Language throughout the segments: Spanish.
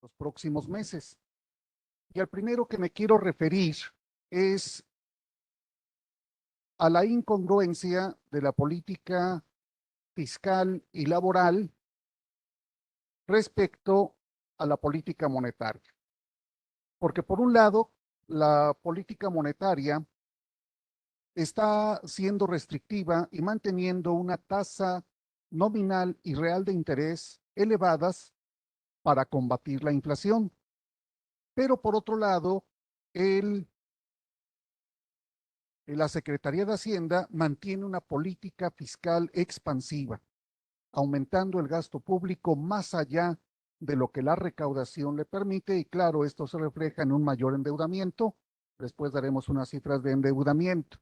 los próximos meses. Y al primero que me quiero referir es a la incongruencia de la política fiscal y laboral respecto a la política monetaria. Porque por un lado, la política monetaria está siendo restrictiva y manteniendo una tasa nominal y real de interés elevadas para combatir la inflación. Pero por otro lado, el, la Secretaría de Hacienda mantiene una política fiscal expansiva, aumentando el gasto público más allá de lo que la recaudación le permite, y claro, esto se refleja en un mayor endeudamiento. Después daremos unas cifras de endeudamiento.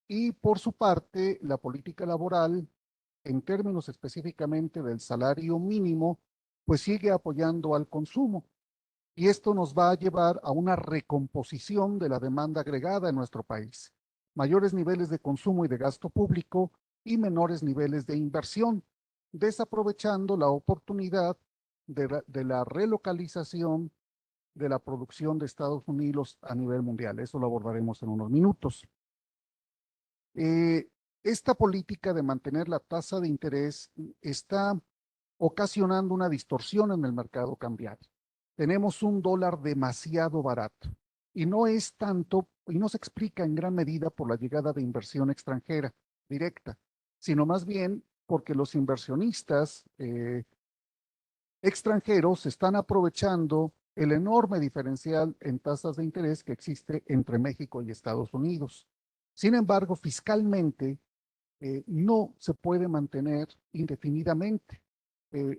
Y por su parte, la política laboral, en términos específicamente del salario mínimo, pues sigue apoyando al consumo. Y esto nos va a llevar a una recomposición de la demanda agregada en nuestro país. Mayores niveles de consumo y de gasto público y menores niveles de inversión, desaprovechando la oportunidad de la relocalización de la producción de Estados Unidos a nivel mundial. Eso lo abordaremos en unos minutos. Eh, esta política de mantener la tasa de interés está ocasionando una distorsión en el mercado cambiario. Tenemos un dólar demasiado barato y no es tanto, y no se explica en gran medida por la llegada de inversión extranjera directa, sino más bien porque los inversionistas extranjeros están aprovechando el enorme diferencial en tasas de interés que existe entre México y Estados Unidos. Sin embargo, fiscalmente no se puede mantener indefinidamente. Eh,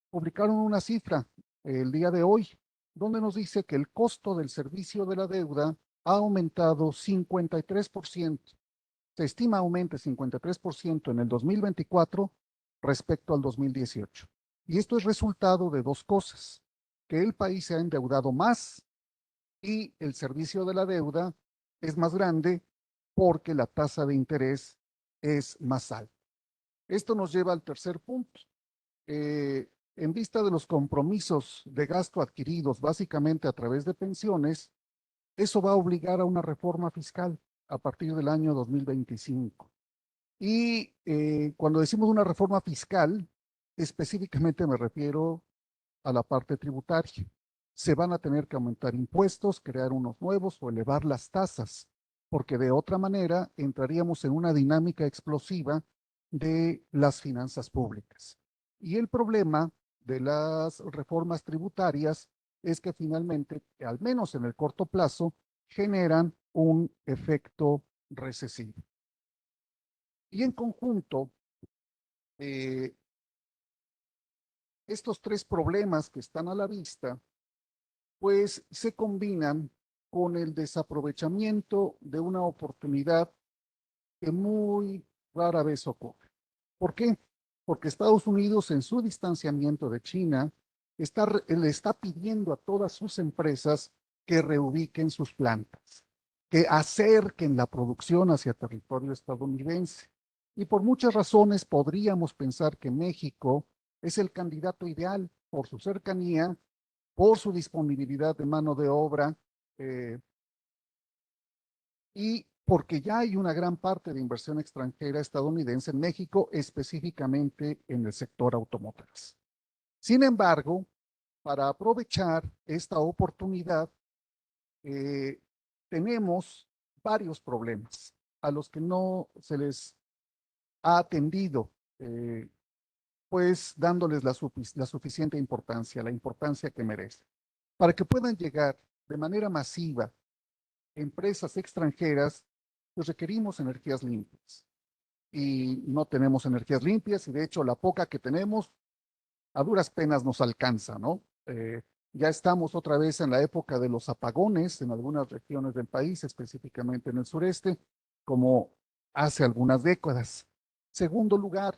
Publicaron una cifra el día de hoy donde nos dice que el costo del servicio de la deuda ha aumentado 53%. Se estima aumente 53% en el 2024 respecto al 2018. Y esto es resultado de dos cosas: que el país se ha endeudado más y el servicio de la deuda es más grande porque la tasa de interés es más alta. Esto nos lleva al tercer punto. En vista de los compromisos de gasto adquiridos básicamente a través de pensiones, eso va a obligar a una reforma fiscal a partir del año 2025. Y cuando decimos una reforma fiscal, específicamente me refiero a la parte tributaria. Se van a tener que aumentar impuestos, crear unos nuevos o elevar las tasas, porque de otra manera entraríamos en una dinámica explosiva de las finanzas públicas. Y el problema de las reformas tributarias es que finalmente, al menos en el corto plazo, generan un efecto recesivo. Y en conjunto, eh, estos tres problemas que están a la vista pues se combinan con el desaprovechamiento de una oportunidad que muy rara vez ocurre. ¿Por qué? Porque Estados Unidos, en su distanciamiento de China, le está pidiendo a todas sus empresas que reubiquen sus plantas, que acerquen la producción hacia territorio estadounidense. Y por muchas razones podríamos pensar que México es el candidato ideal por su cercanía, por su disponibilidad de mano de obra, eh, y porque ya hay una gran parte de inversión extranjera estadounidense en México, específicamente en el sector automotriz. Sin embargo, para aprovechar esta oportunidad, eh, tenemos varios problemas a los que no se les ha atendido, pues dándoles la suficiente importancia, la importancia que merecen. Para que puedan llegar de manera masiva empresas extranjeras, pues requerimos energías limpias. Y no tenemos energías limpias, y de hecho la poca que tenemos a duras penas nos alcanza, ¿no? Ya estamos otra vez en la época de los apagones en algunas regiones del país, específicamente en el sureste, como hace algunas décadas. Segundo lugar,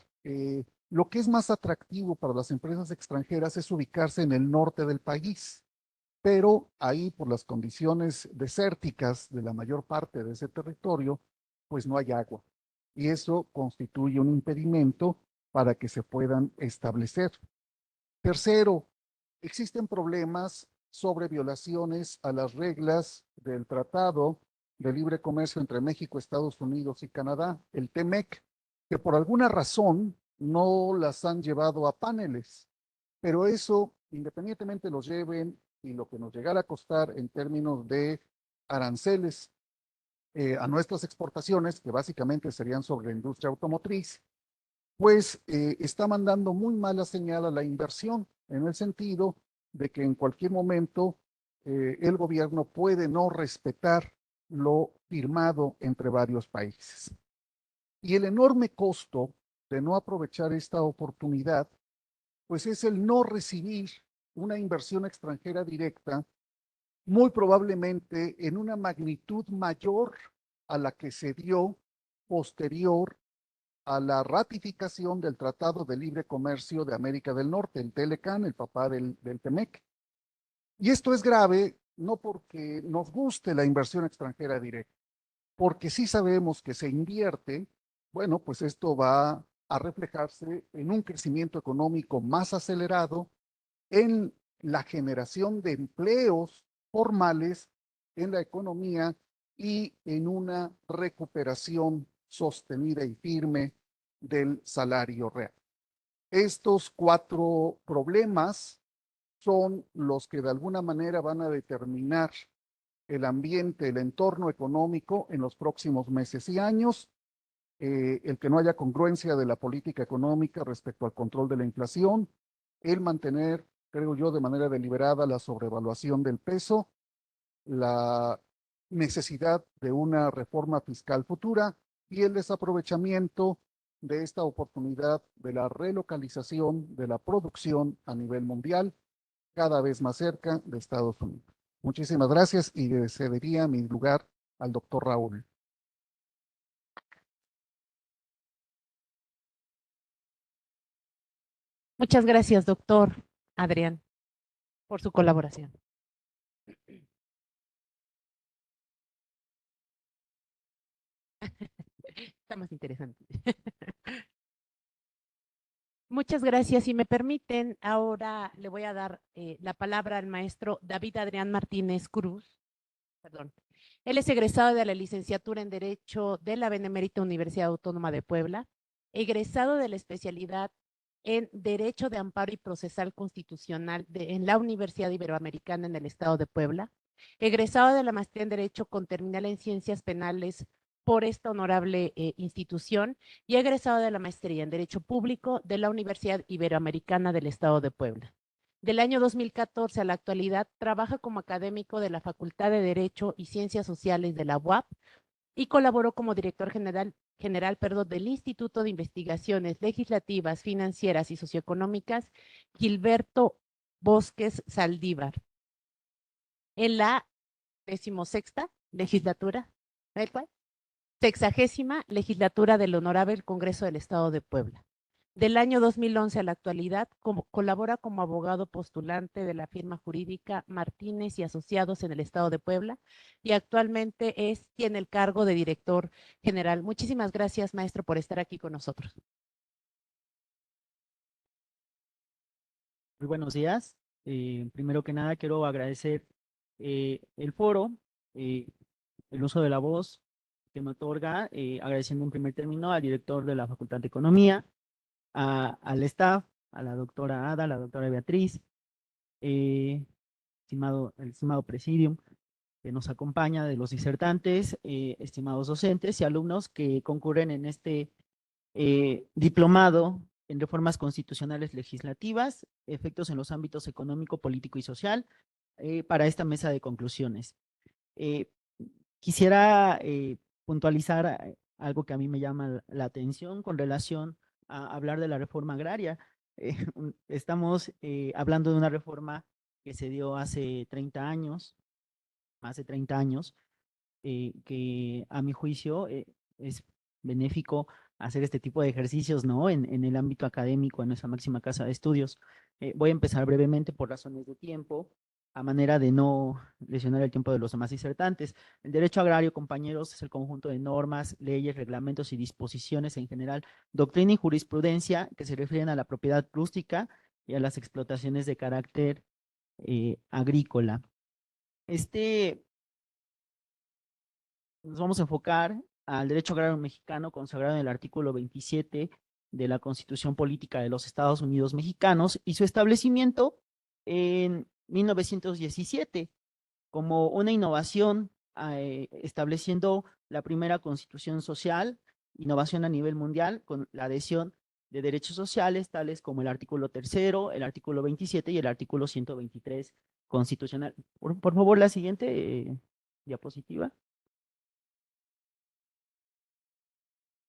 lo que es más atractivo para las empresas extranjeras es ubicarse en el norte del país, pero ahí por las condiciones desérticas de la mayor parte de ese territorio, pues no hay agua. Y eso constituye un impedimento para que se puedan establecer. Tercero, existen problemas sobre violaciones a las reglas del Tratado de Libre Comercio entre México, Estados Unidos y Canadá, el TEMEC, que por alguna razón no las han llevado a paneles, pero eso, independientemente los lleven y lo que nos llegara a costar en términos de aranceles a nuestras exportaciones, que básicamente serían sobre la industria automotriz, pues está mandando muy mala señal a la inversión, en el sentido de que en cualquier momento el gobierno puede no respetar lo firmado entre varios países. Y el enorme costo de no aprovechar esta oportunidad, pues es el no recibir una inversión extranjera directa, muy probablemente en una magnitud mayor a la que se dio posterior a la ratificación del Tratado de Libre Comercio de América del Norte, el TLCAN, el papá del TEMEC. Y esto es grave no porque nos guste la inversión extranjera directa, porque sí sabemos que se invierte, bueno, pues esto va a reflejarse en un crecimiento económico más acelerado, en la generación de empleos formales en la economía y en una recuperación sostenida y firme del salario real. Estos cuatro problemas son los que de alguna manera van a determinar el ambiente, el entorno económico en los próximos meses y años. El que no haya congruencia de la política económica respecto al control de la inflación, el mantener, creo yo, de manera deliberada la sobrevaluación del peso, la necesidad de una reforma fiscal futura y el desaprovechamiento de esta oportunidad de la relocalización de la producción a nivel mundial, cada vez más cerca de Estados Unidos. Muchísimas gracias y le cedería mi lugar al doctor Raúl. Muchas gracias, doctor Adrián, por su colaboración. Está más interesante. Muchas gracias. Si me permiten, ahora le voy a dar la palabra al maestro David Adrián Martínez Cruz. Perdón. Él es egresado de la licenciatura en Derecho de la Benemérita Universidad Autónoma de Puebla, egresado de la especialidad en Derecho de Amparo y Procesal Constitucional en la Universidad Iberoamericana en el Estado de Puebla, egresado de la maestría en Derecho con terminal en Ciencias Penales por esta honorable institución y egresado de la maestría en Derecho Público de la Universidad Iberoamericana del Estado de Puebla. Del año 2014 a la actualidad trabaja como académico de la Facultad de Derecho y Ciencias Sociales de la UAP y colaboró como director general del Instituto de Investigaciones Legislativas, Financieras y Socioeconómicas Gilberto Bosques Saldívar en la 16ª legislatura, ¿cuál? 60ª legislatura del Honorable Congreso del Estado de Puebla. Del año 2011 a la actualidad, colabora como abogado postulante de la firma jurídica Martínez y Asociados en el Estado de Puebla y actualmente tiene el cargo de director general. Muchísimas gracias, maestro, por estar aquí con nosotros. Muy buenos días. Primero que nada, quiero agradecer el foro, el uso de la voz que me otorga, agradeciendo en primer término al director de la Facultad de Economía, al staff, a la doctora Ada, a la doctora Beatriz, el estimado presidium que nos acompaña, de los disertantes, estimados docentes y alumnos que concurren en este diplomado en reformas constitucionales legislativas, efectos en los ámbitos económico, político y social, para esta mesa de conclusiones. Quisiera puntualizar algo que a mí me llama la atención con relación a hablar de la reforma agraria. Estamos hablando de una reforma que se dio hace 30 años, más de 30 años, que a mi juicio es benéfico hacer este tipo de ejercicios, ¿no? En el ámbito académico, en nuestra máxima casa de estudios. Voy a empezar brevemente por razones de tiempo, a manera de no lesionar el tiempo de los demás disertantes. El derecho agrario, compañeros, es el conjunto de normas, leyes, reglamentos y disposiciones en general, doctrina y jurisprudencia que se refieren a la propiedad rústica y a las explotaciones de carácter agrícola. Nos vamos a enfocar al derecho agrario mexicano consagrado en el artículo 27 de la Constitución Política de los Estados Unidos Mexicanos y su establecimiento en 1917 como una innovación, estableciendo la primera constitución social, innovación a nivel mundial, con la adhesión de derechos sociales, tales como el artículo 3º, el artículo 27 y el artículo 123 constitucional. Por favor, la siguiente diapositiva.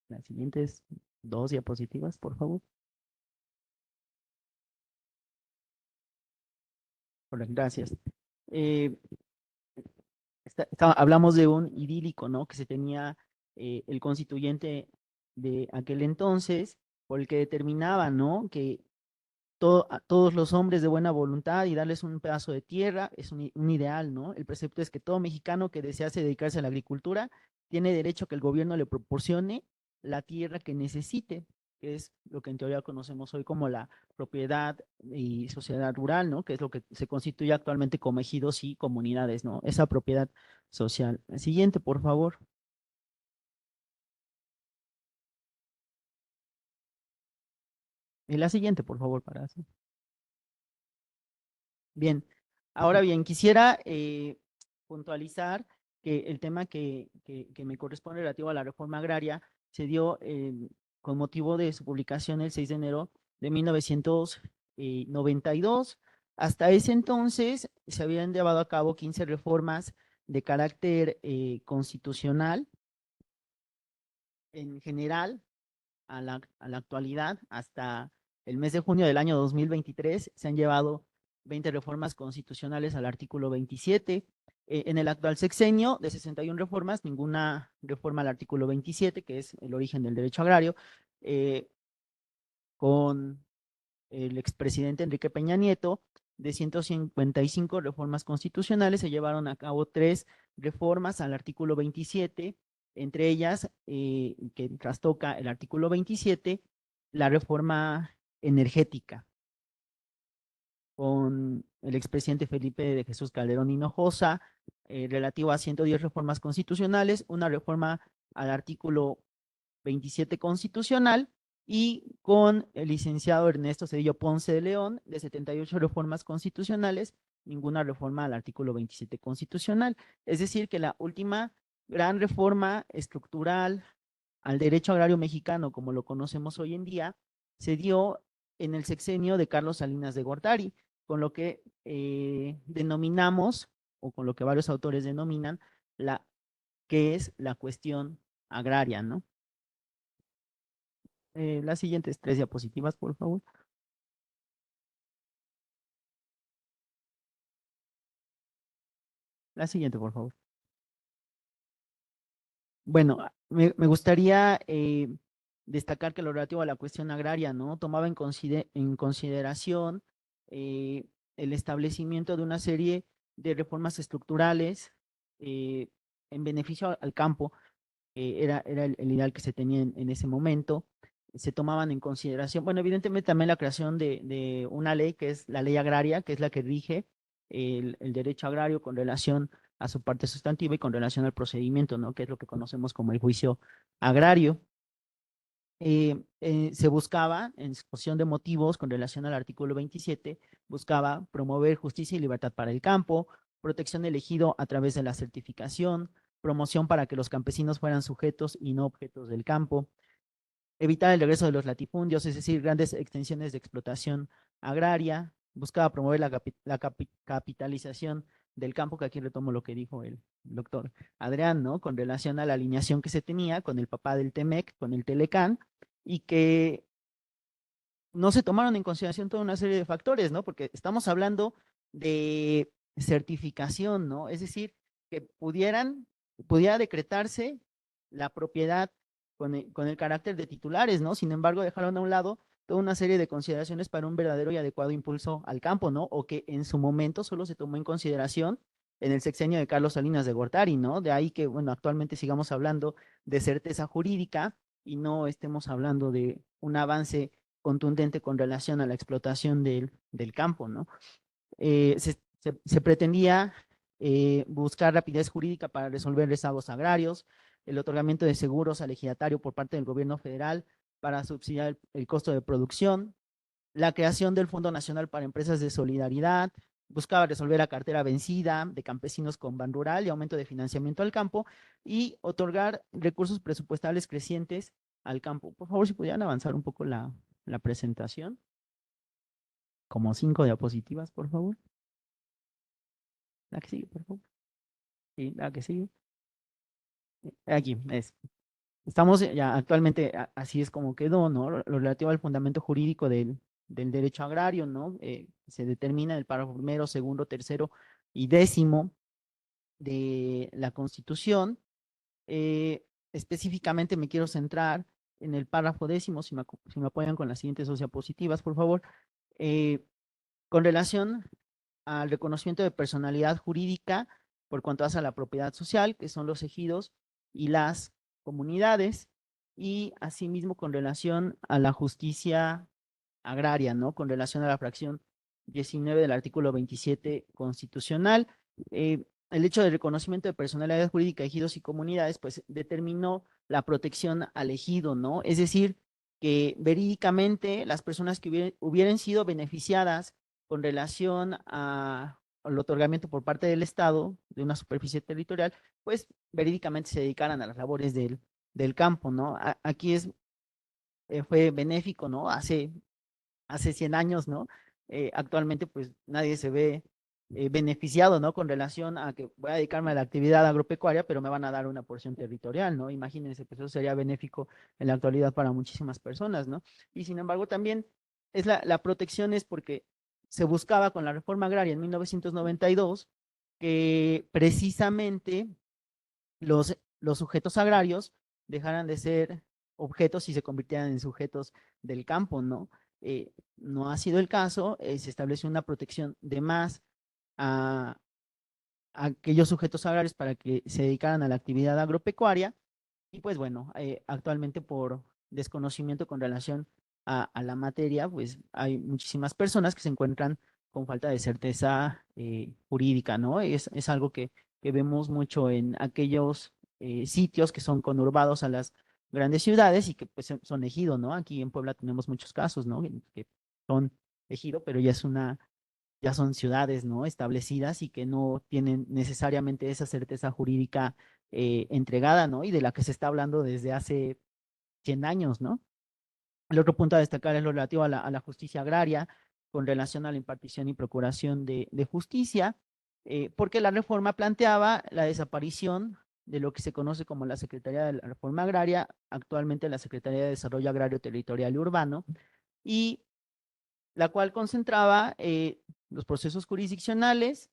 Las siguientes 2 diapositivas, por favor. Hola, gracias. Hablamos de un idílico, ¿no? Que se tenía el constituyente de aquel entonces, por el que determinaba, ¿no? Que a todos los hombres de buena voluntad y darles un pedazo de tierra es un ideal, ¿no? El precepto es que todo mexicano que desease dedicarse a la agricultura tiene derecho a que el gobierno le proporcione la tierra que necesite, que es lo que en teoría conocemos hoy como la propiedad y sociedad rural, ¿no? Que es lo que se constituye actualmente como ejidos y comunidades, ¿no? Esa propiedad social. El siguiente, por favor. Y la siguiente, por favor, para hacer. Bien, ahora bien, quisiera puntualizar que el tema que me corresponde relativo a la reforma agraria se dio con motivo de su publicación el 6 de enero de 1992. Hasta ese entonces se habían llevado a cabo 15 reformas de carácter constitucional. En general, a la actualidad, hasta el mes de junio del año 2023, se han llevado 20 reformas constitucionales al artículo 27. En el actual sexenio, de 61 reformas, ninguna reforma al artículo 27, que es el origen del derecho agrario, con el expresidente Enrique Peña Nieto. De 155 reformas constitucionales, se llevaron a cabo 3 reformas al artículo 27, entre ellas, que trastoca el artículo 27, la reforma energética, con el expresidente Felipe de Jesús Calderón Hinojosa, relativo a 110 reformas constitucionales, una reforma al artículo 27 constitucional, y con el licenciado Ernesto Zedillo Ponce de León, de 78 reformas constitucionales, ninguna reforma al artículo 27 constitucional. Es decir, que la última gran reforma estructural al derecho agrario mexicano, como lo conocemos hoy en día, se dio en el sexenio de Carlos Salinas de Gortari, con lo que denominamos, o con lo que varios autores denominan, que es la cuestión agraria, ¿no? Las siguientes 3 diapositivas, por favor. La siguiente, por favor. Bueno, me gustaría destacar que lo relativo a la cuestión agraria, ¿no? Tomaba en consideración el establecimiento de una serie de reformas estructurales en beneficio al campo. Era el ideal que se tenía en ese momento. Se tomaban en consideración, bueno, evidentemente también la creación de una ley, que es la ley agraria, que es la que rige el derecho agrario con relación a su parte sustantiva y con relación al procedimiento, ¿no? Que es lo que conocemos como el juicio agrario. Se buscaba, en exposición de motivos con relación al artículo 27, buscaba promover justicia y libertad para el campo, protección del ejido a través de la certificación, promoción para que los campesinos fueran sujetos y no objetos del campo, evitar el regreso de los latifundios, es decir, grandes extensiones de explotación agraria, buscaba promover la capitalización del campo, que aquí retomo lo que dijo el doctor Adrián, ¿no? Con relación a la alineación que se tenía con el papá del Temec, con el Telecán, y que no se tomaron en consideración toda una serie de factores, ¿no? Porque estamos hablando de certificación, ¿no? Es decir, que pudiera decretarse la propiedad con el carácter de titulares, ¿no? Sin embargo, dejaron a un lado toda una serie de consideraciones para un verdadero y adecuado impulso al campo, ¿no? O que en su momento solo se tomó en consideración en el sexenio de Carlos Salinas de Gortari, ¿no? De ahí que, bueno, actualmente sigamos hablando de certeza jurídica y no estemos hablando de un avance contundente con relación a la explotación del campo, ¿no? se pretendía buscar rapidez jurídica para resolver rezagos agrarios, el otorgamiento de seguros al ejidatario por parte del gobierno federal para subsidiar el costo de producción, la creación del Fondo Nacional para Empresas de Solidaridad, buscaba resolver la cartera vencida de campesinos con ban rural y aumento de financiamiento al campo y otorgar recursos presupuestales crecientes al campo. Por favor, si pudieran avanzar un poco la presentación. Como 5 diapositivas, por favor. La que sigue, por favor. Sí, la que sigue. Aquí es. Estamos ya actualmente, así es como quedó, ¿no? Lo relativo al fundamento jurídico del derecho agrario, ¿no? Se determina en el párrafo primero, segundo, tercero y 10º de la Constitución. Específicamente me quiero centrar en el párrafo 10º, si me apoyan con las siguientes diapositivas, por favor. Con relación al reconocimiento de personalidad jurídica por cuanto hace a la propiedad social, que son los ejidos y las comunidades, y asimismo con relación a la justicia agraria, ¿no? Con relación a la fracción 19 del artículo 27 constitucional. El hecho de reconocimiento de personalidad jurídica, ejidos y comunidades, pues determinó la protección al ejido, ¿no? Es decir, que verídicamente las personas que hubieran sido beneficiadas con relación al otorgamiento por parte del Estado de una superficie territorial, pues verídicamente se dedicaran a las labores del campo, ¿no? Aquí fue benéfico, ¿no? Hace 100 años, ¿no? Actualmente, pues nadie se ve beneficiado, ¿no? Con relación a que voy a dedicarme a la actividad agropecuaria, pero me van a dar una porción territorial, ¿no? Imagínense, pues eso sería benéfico en la actualidad para muchísimas personas, ¿no? Y sin embargo, también la protección es porque se buscaba con la reforma agraria en 1992 que precisamente los sujetos agrarios dejaran de ser objetos y se convirtieran en sujetos del campo, ¿no? No ha sido el caso, se estableció una protección de más a aquellos sujetos agrarios para que se dedicaran a la actividad agropecuaria y pues bueno, actualmente por desconocimiento con relación a la materia, pues hay muchísimas personas que se encuentran con falta de certeza jurídica, ¿no? Es algo que vemos mucho en aquellos sitios que son conurbados a las grandes ciudades y que pues son ejido, ¿no? Aquí en Puebla tenemos muchos casos, ¿no? Que son ejido, pero ya son ciudades, ¿no? Establecidas y que no tienen necesariamente esa certeza jurídica entregada, ¿no? Y de la que se está hablando desde hace 100 años, ¿no? El otro punto a destacar es lo relativo a la justicia agraria con relación a la impartición y procuración de justicia, porque la reforma planteaba la desaparición de lo que se conoce como la Secretaría de la Reforma Agraria, actualmente la Secretaría de Desarrollo Agrario, Territorial y Urbano, y la cual concentraba los procesos jurisdiccionales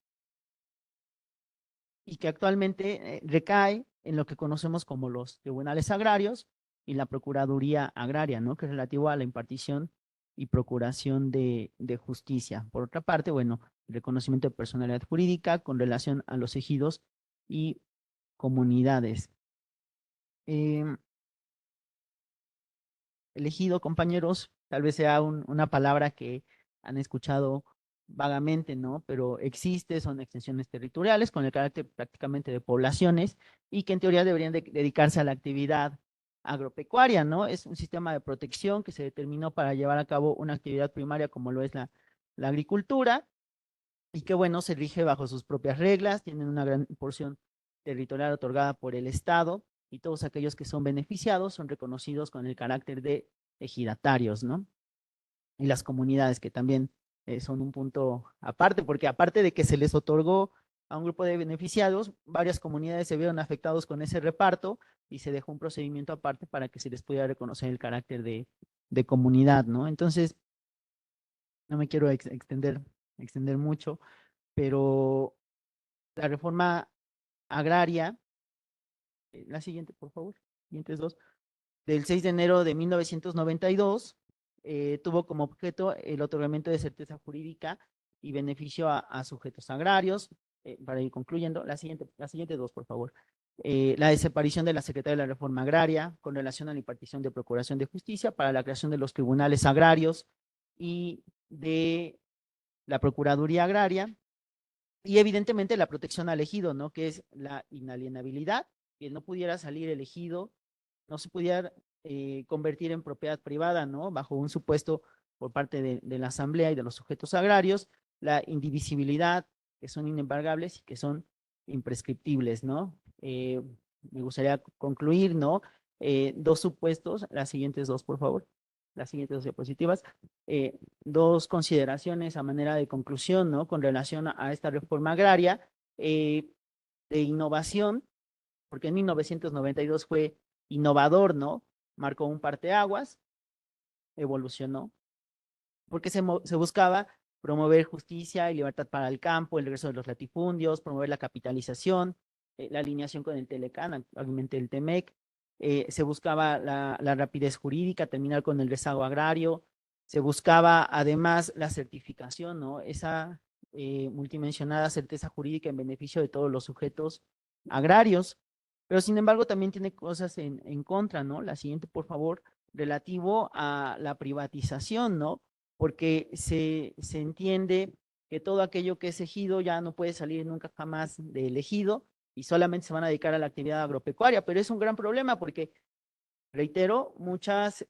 y que actualmente recae en lo que conocemos como los tribunales agrarios y la Procuraduría Agraria, ¿no? Que es relativo a la impartición y procuración de justicia. Por otra parte, bueno, el reconocimiento de personalidad jurídica con relación a los ejidos y comunidades. El ejido, compañeros, tal vez sea una palabra que han escuchado vagamente, ¿no? Pero existe, son extensiones territoriales con el carácter prácticamente de poblaciones y que en teoría deberían dedicarse a la actividad agropecuaria, ¿no? Es un sistema de protección que se determinó para llevar a cabo una actividad primaria como lo es la agricultura y que, bueno, se rige bajo sus propias reglas, tienen una gran porción territorial otorgada por el Estado y todos aquellos que son beneficiados son reconocidos con el carácter de ejidatarios, ¿no? Y las comunidades que también son un punto aparte, porque aparte de que se les otorgó a un grupo de beneficiados, varias comunidades se vieron afectados con ese reparto y se dejó un procedimiento aparte para que se les pudiera reconocer el carácter de comunidad, ¿no? Entonces, no me quiero extender mucho, pero la reforma agraria, la siguiente, por favor, siguientes dos, del 6 de enero de 1992, tuvo como objeto el otorgamiento de certeza jurídica y beneficio a sujetos agrarios. Para ir concluyendo, la siguiente dos, por favor. La desaparición de la Secretaría de la Reforma Agraria con relación a la impartición de procuración de justicia para la creación de los tribunales agrarios y de la Procuraduría Agraria y evidentemente la protección al ejido, ¿no? Que es la inalienabilidad, que no pudiera salir el ejido, no se pudiera convertir en propiedad privada, ¿no? Bajo un supuesto por parte de la Asamblea y de los sujetos agrarios, la indivisibilidad, que son inembargables y que son imprescriptibles, ¿no? Me gustaría concluir, ¿no? Dos supuestos, las siguientes dos, por favor, las siguientes dos diapositivas. Dos consideraciones a manera de conclusión, ¿no? Con relación a esta reforma agraria de innovación, porque en 1992 fue innovador, ¿no? Marcó un parteaguas, evolucionó, porque se buscaba promover justicia y libertad para el campo, el regreso de los latifundios, promover la capitalización, la alineación con el Telecán, actualmente el Temec, se buscaba la rapidez jurídica, terminar con el rezago agrario, se buscaba además la certificación, ¿no? Esa multimensionada certeza jurídica en beneficio de todos los sujetos agrarios, pero sin embargo también tiene cosas en contra, ¿no? La siguiente, por favor, relativo a la privatización, ¿no? Porque se entiende que todo aquello que es ejido ya no puede salir nunca jamás del ejido y solamente se van a dedicar a la actividad agropecuaria, pero es un gran problema porque, reitero, muchas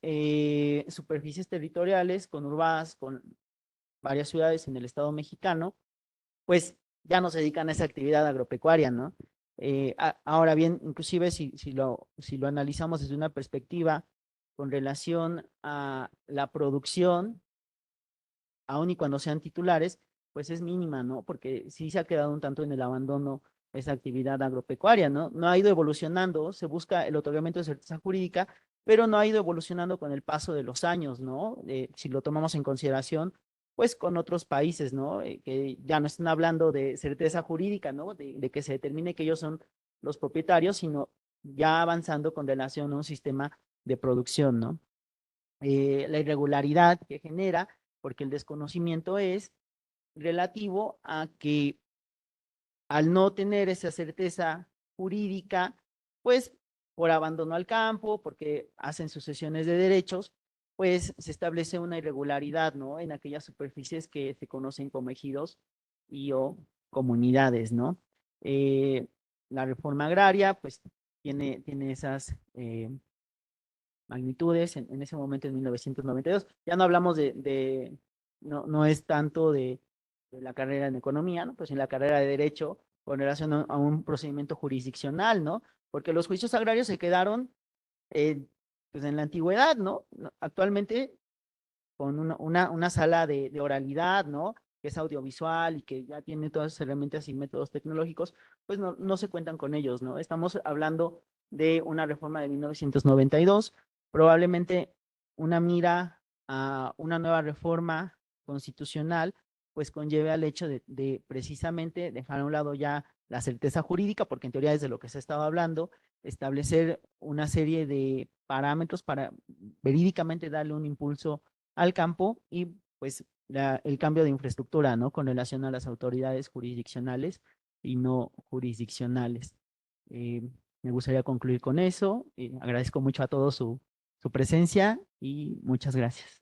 superficies territoriales conurbadas con varias ciudades en el estado mexicano, pues ya no se dedican a esa actividad agropecuaria, ¿no? Ahora bien, inclusive si lo analizamos desde una perspectiva con relación a la producción, aun y cuando sean titulares, pues es mínima, ¿no? Porque sí se ha quedado un tanto en el abandono esa actividad agropecuaria, ¿no? No ha ido evolucionando, se busca el otorgamiento de certeza jurídica, pero no ha ido evolucionando con el paso de los años, ¿no? Si lo tomamos en consideración, pues con otros países, ¿no? Que ya no están hablando de certeza jurídica, ¿no? De que se determine que ellos son los propietarios, sino ya avanzando con relación a un sistema de producción, ¿no? La irregularidad que genera, porque el desconocimiento es relativo a que al no tener esa certeza jurídica, pues por abandono al campo, porque hacen sucesiones de derechos, pues se establece una irregularidad, ¿no? En aquellas superficies que se conocen como ejidos y o comunidades, ¿no? La reforma agraria, pues tiene esas magnitudes en ese momento en 1992. Ya no hablamos no es tanto de la carrera en economía, ¿no? Pues en la carrera de derecho con relación a un procedimiento jurisdiccional, ¿no? Porque los juicios agrarios se quedaron pues en la antigüedad, ¿no? Actualmente con una sala de oralidad, ¿no? Que es audiovisual y que ya tiene todas esas herramientas y métodos tecnológicos, pues no se cuentan con ellos, ¿no? Estamos hablando de una reforma de 1992, probablemente una mira a una nueva reforma constitucional, pues conlleve al hecho de precisamente dejar a un lado ya la certeza jurídica, porque en teoría es de lo que se estaba hablando, establecer una serie de parámetros para verídicamente darle un impulso al campo y pues el cambio de infraestructura, ¿no? Con relación a las autoridades jurisdiccionales y no jurisdiccionales. Me gustaría concluir con eso. Agradezco mucho a todos su presencia y muchas gracias.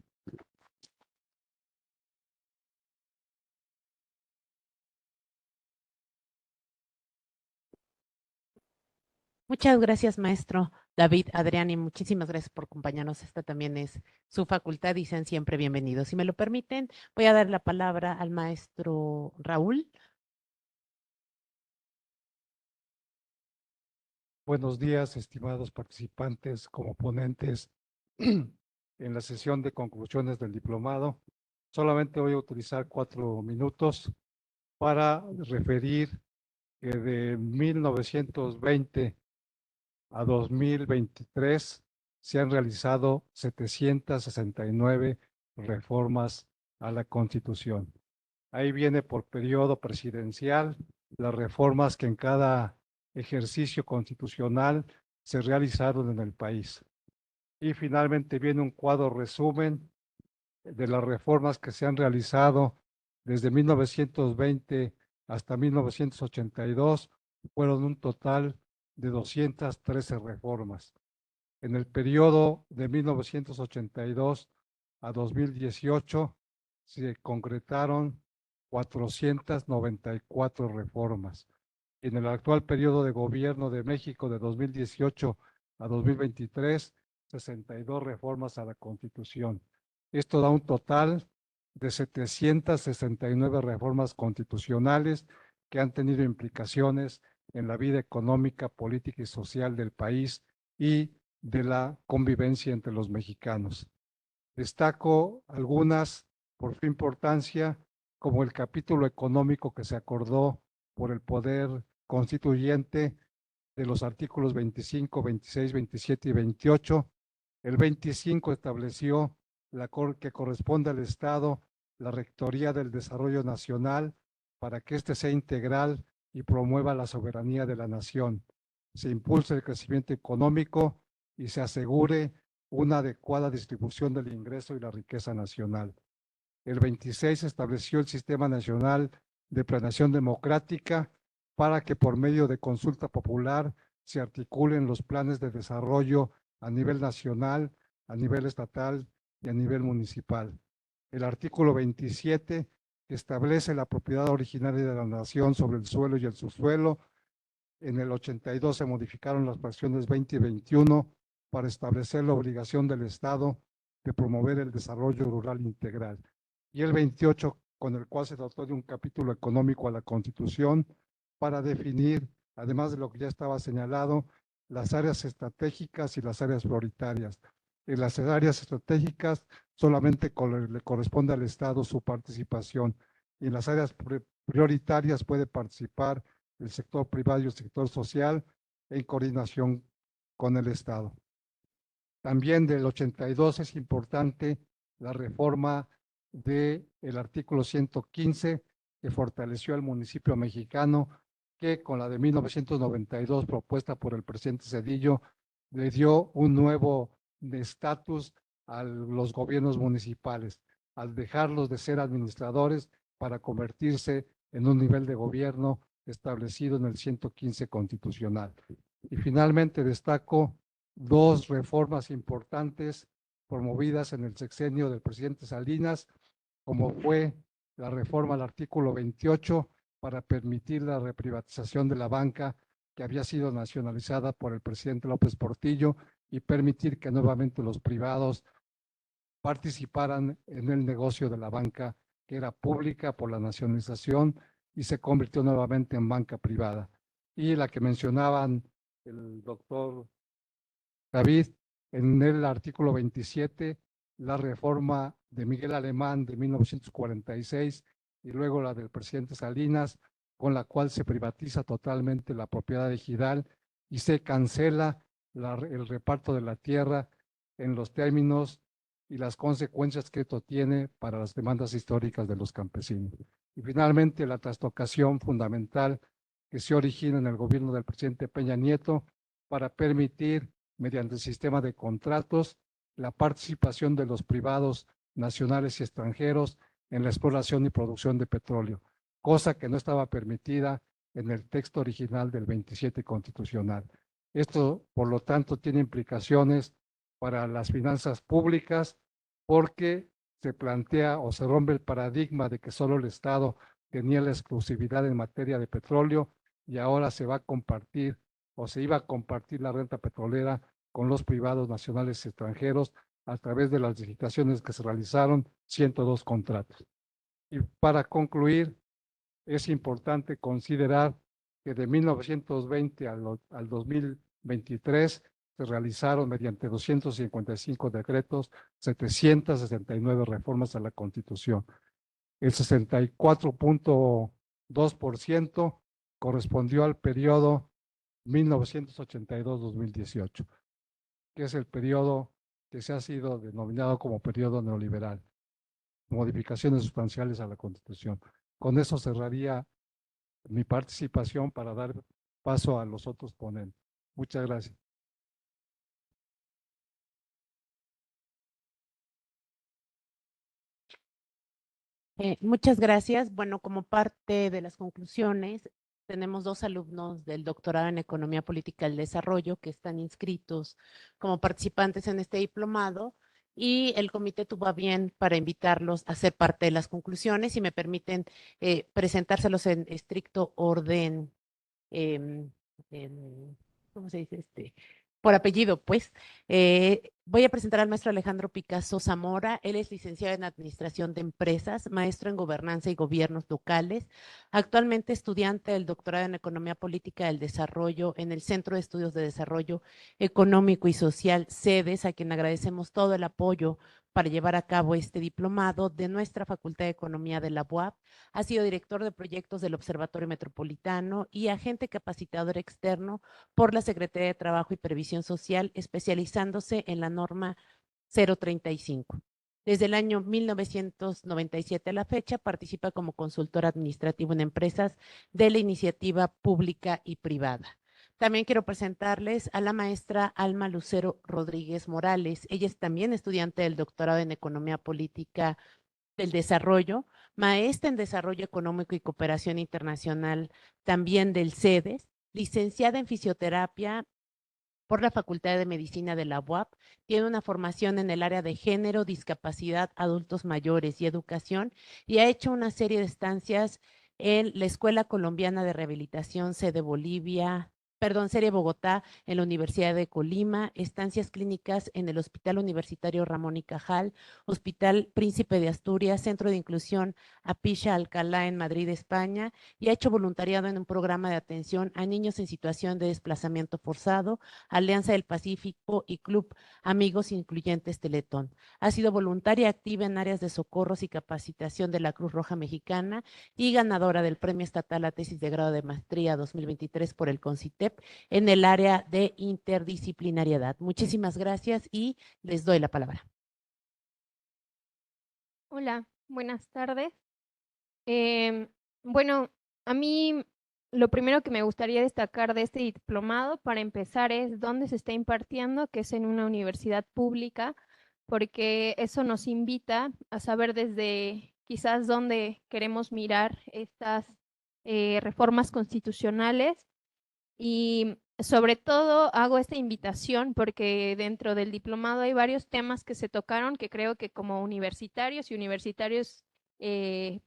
Muchas gracias, maestro David, Adrián, y muchísimas gracias por acompañarnos. Esta también es su facultad y sean siempre bienvenidos. Si me lo permiten, voy a dar la palabra al maestro Raúl. Buenos días, estimados participantes como ponentes en la sesión de conclusiones del diplomado. Solamente voy a utilizar 4 minutos para referir que de 1920 a 2023 se han realizado 769 reformas a la Constitución. Ahí viene por periodo presidencial las reformas que en cada ejercicio constitucional se realizaron en el país. Y finalmente viene un cuadro resumen de las reformas que se han realizado desde 1920 hasta 1982. Fueron un total de 213 reformas. En el periodo de 1982 a 2018 se concretaron 494 reformas. En el actual periodo de gobierno de México de 2018 a 2023, 62 reformas a la Constitución. Esto da un total de 769 reformas constitucionales que han tenido implicaciones en la vida económica, política y social del país y de la convivencia entre los mexicanos. Destaco algunas por su importancia, como el capítulo económico que se acordó por el Poder Constituyente de los artículos 25, 26, 27 y 28. El 25 estableció que corresponde al Estado la Rectoría del Desarrollo Nacional para que éste sea integral y promueva la soberanía de la nación. Se impulse el crecimiento económico y se asegure una adecuada distribución del ingreso y la riqueza nacional. El 26 estableció el Sistema Nacional de Planeación Democrática para que por medio de consulta popular se articulen los planes de desarrollo a nivel nacional, a nivel estatal y a nivel municipal. El artículo 27 establece la propiedad originaria de la nación sobre el suelo y el subsuelo. En el 82 se modificaron las fracciones 20 y 21 para establecer la obligación del Estado de promover el desarrollo rural integral. Y el 28, con el cual se trató de un capítulo económico a la Constitución para definir, además de lo que ya estaba señalado, las áreas estratégicas y las áreas prioritarias. En las áreas estratégicas solamente le corresponde al Estado su participación, y en las áreas prioritarias puede participar el sector privado y el sector social en coordinación con el Estado. También del 82 es importante la reforma del artículo 115 que fortaleció al municipio mexicano, que con la de 1992 propuesta por el presidente Zedillo le dio un nuevo estatus a los gobiernos municipales, al dejarlos de ser administradores para convertirse en un nivel de gobierno establecido en el 115 constitucional. Y finalmente destaco dos reformas importantes promovidas en el sexenio del presidente Salinas, como fue la reforma al artículo 28 para permitir la reprivatización de la banca que había sido nacionalizada por el presidente López Portillo y permitir que nuevamente los privados participaran en el negocio de la banca que era pública por la nacionalización y se convirtió nuevamente en banca privada. Y la que mencionaban el doctor David, en el artículo 27, la reforma de Miguel Alemán de 1946 y luego la del presidente Salinas, con la cual se privatiza totalmente la propiedad ejidal y se cancela el reparto de la tierra en los términos y las consecuencias que esto tiene para las demandas históricas de los campesinos. Y finalmente, la trastocación fundamental que se origina en el gobierno del presidente Peña Nieto para permitir, mediante el sistema de contratos, la participación de los privados nacionales y extranjeros en la exploración y producción de petróleo, cosa que no estaba permitida en el texto original del 27 constitucional. Esto, por lo tanto, tiene implicaciones para las finanzas públicas porque se plantea o se rompe el paradigma de que solo el Estado tenía la exclusividad en materia de petróleo y ahora se va a compartir o se iba a compartir la renta petrolera con los privados nacionales y extranjeros a través de las licitaciones que se realizaron, 102 contratos. Y para concluir, es importante considerar que de 1920 al 2023 se realizaron mediante 255 decretos 769 reformas a la Constitución. El 64.2% correspondió al periodo 1982-2018, que es el periodo que se ha sido denominado como periodo neoliberal. Modificaciones sustanciales a la Constitución. Con eso cerraría mi participación para dar paso a los otros ponentes. Muchas gracias. Muchas gracias. Bueno, como parte de las conclusiones, tenemos dos alumnos del doctorado en Economía Política del Desarrollo que están inscritos como participantes en este diplomado y el comité tuvo a bien para invitarlos a ser parte de las conclusiones. Si me permiten presentárselos en estricto orden, em, ¿cómo se dice? Por apellido, pues. Voy a presentar al maestro Alejandro Picasso Zamora. Él es licenciado en Administración de Empresas, maestro en Gobernanza y Gobiernos Locales, actualmente estudiante del doctorado en Economía Política del Desarrollo en el Centro de Estudios de Desarrollo Económico y Social, CEDES, a quien agradecemos todo el apoyo para llevar a cabo este diplomado de nuestra Facultad de Economía de la UAP. Ha sido director de proyectos del Observatorio Metropolitano y agente capacitador externo por la Secretaría de Trabajo y Previsión Social, especializándose en la norma 035. Desde el año 1997 a la fecha, participa como consultor administrativo en empresas de la iniciativa pública y privada. También quiero presentarles a la maestra Alma Lucero Rodríguez Morales. Ella es también estudiante del doctorado en Economía Política del Desarrollo, maestra en Desarrollo Económico y Cooperación Internacional, también del CEDES, licenciada en Fisioterapia por la Facultad de Medicina de la UAP, tiene una formación en el área de género, discapacidad, adultos mayores y educación, y ha hecho una serie de estancias en la Escuela Colombiana de Rehabilitación, sede Bolivia, sede Bogotá, en la Universidad de Colima, estancias clínicas en el Hospital Universitario Ramón y Cajal, Hospital Príncipe de Asturias, Centro de Inclusión Apisha Alcalá en Madrid, España, y ha hecho voluntariado en un programa de atención a niños en situación de desplazamiento forzado, Alianza del Pacífico y Club Amigos Incluyentes Teletón. Ha sido voluntaria activa en áreas de socorros y capacitación de la Cruz Roja Mexicana y ganadora del Premio Estatal a Tesis de Grado de Maestría 2023 por el CONCITEP en el área de interdisciplinariedad. Muchísimas gracias y les doy la palabra. Hola, buenas tardes. Bueno, a mí lo primero que me gustaría destacar de este diplomado, para empezar, es dónde se está impartiendo, que es en una universidad pública, porque eso nos invita a saber desde quizás dónde queremos mirar estas reformas constitucionales. Y sobre todo hago esta invitación porque dentro del diplomado hay varios temas que se tocaron que creo que como universitarios y universitarios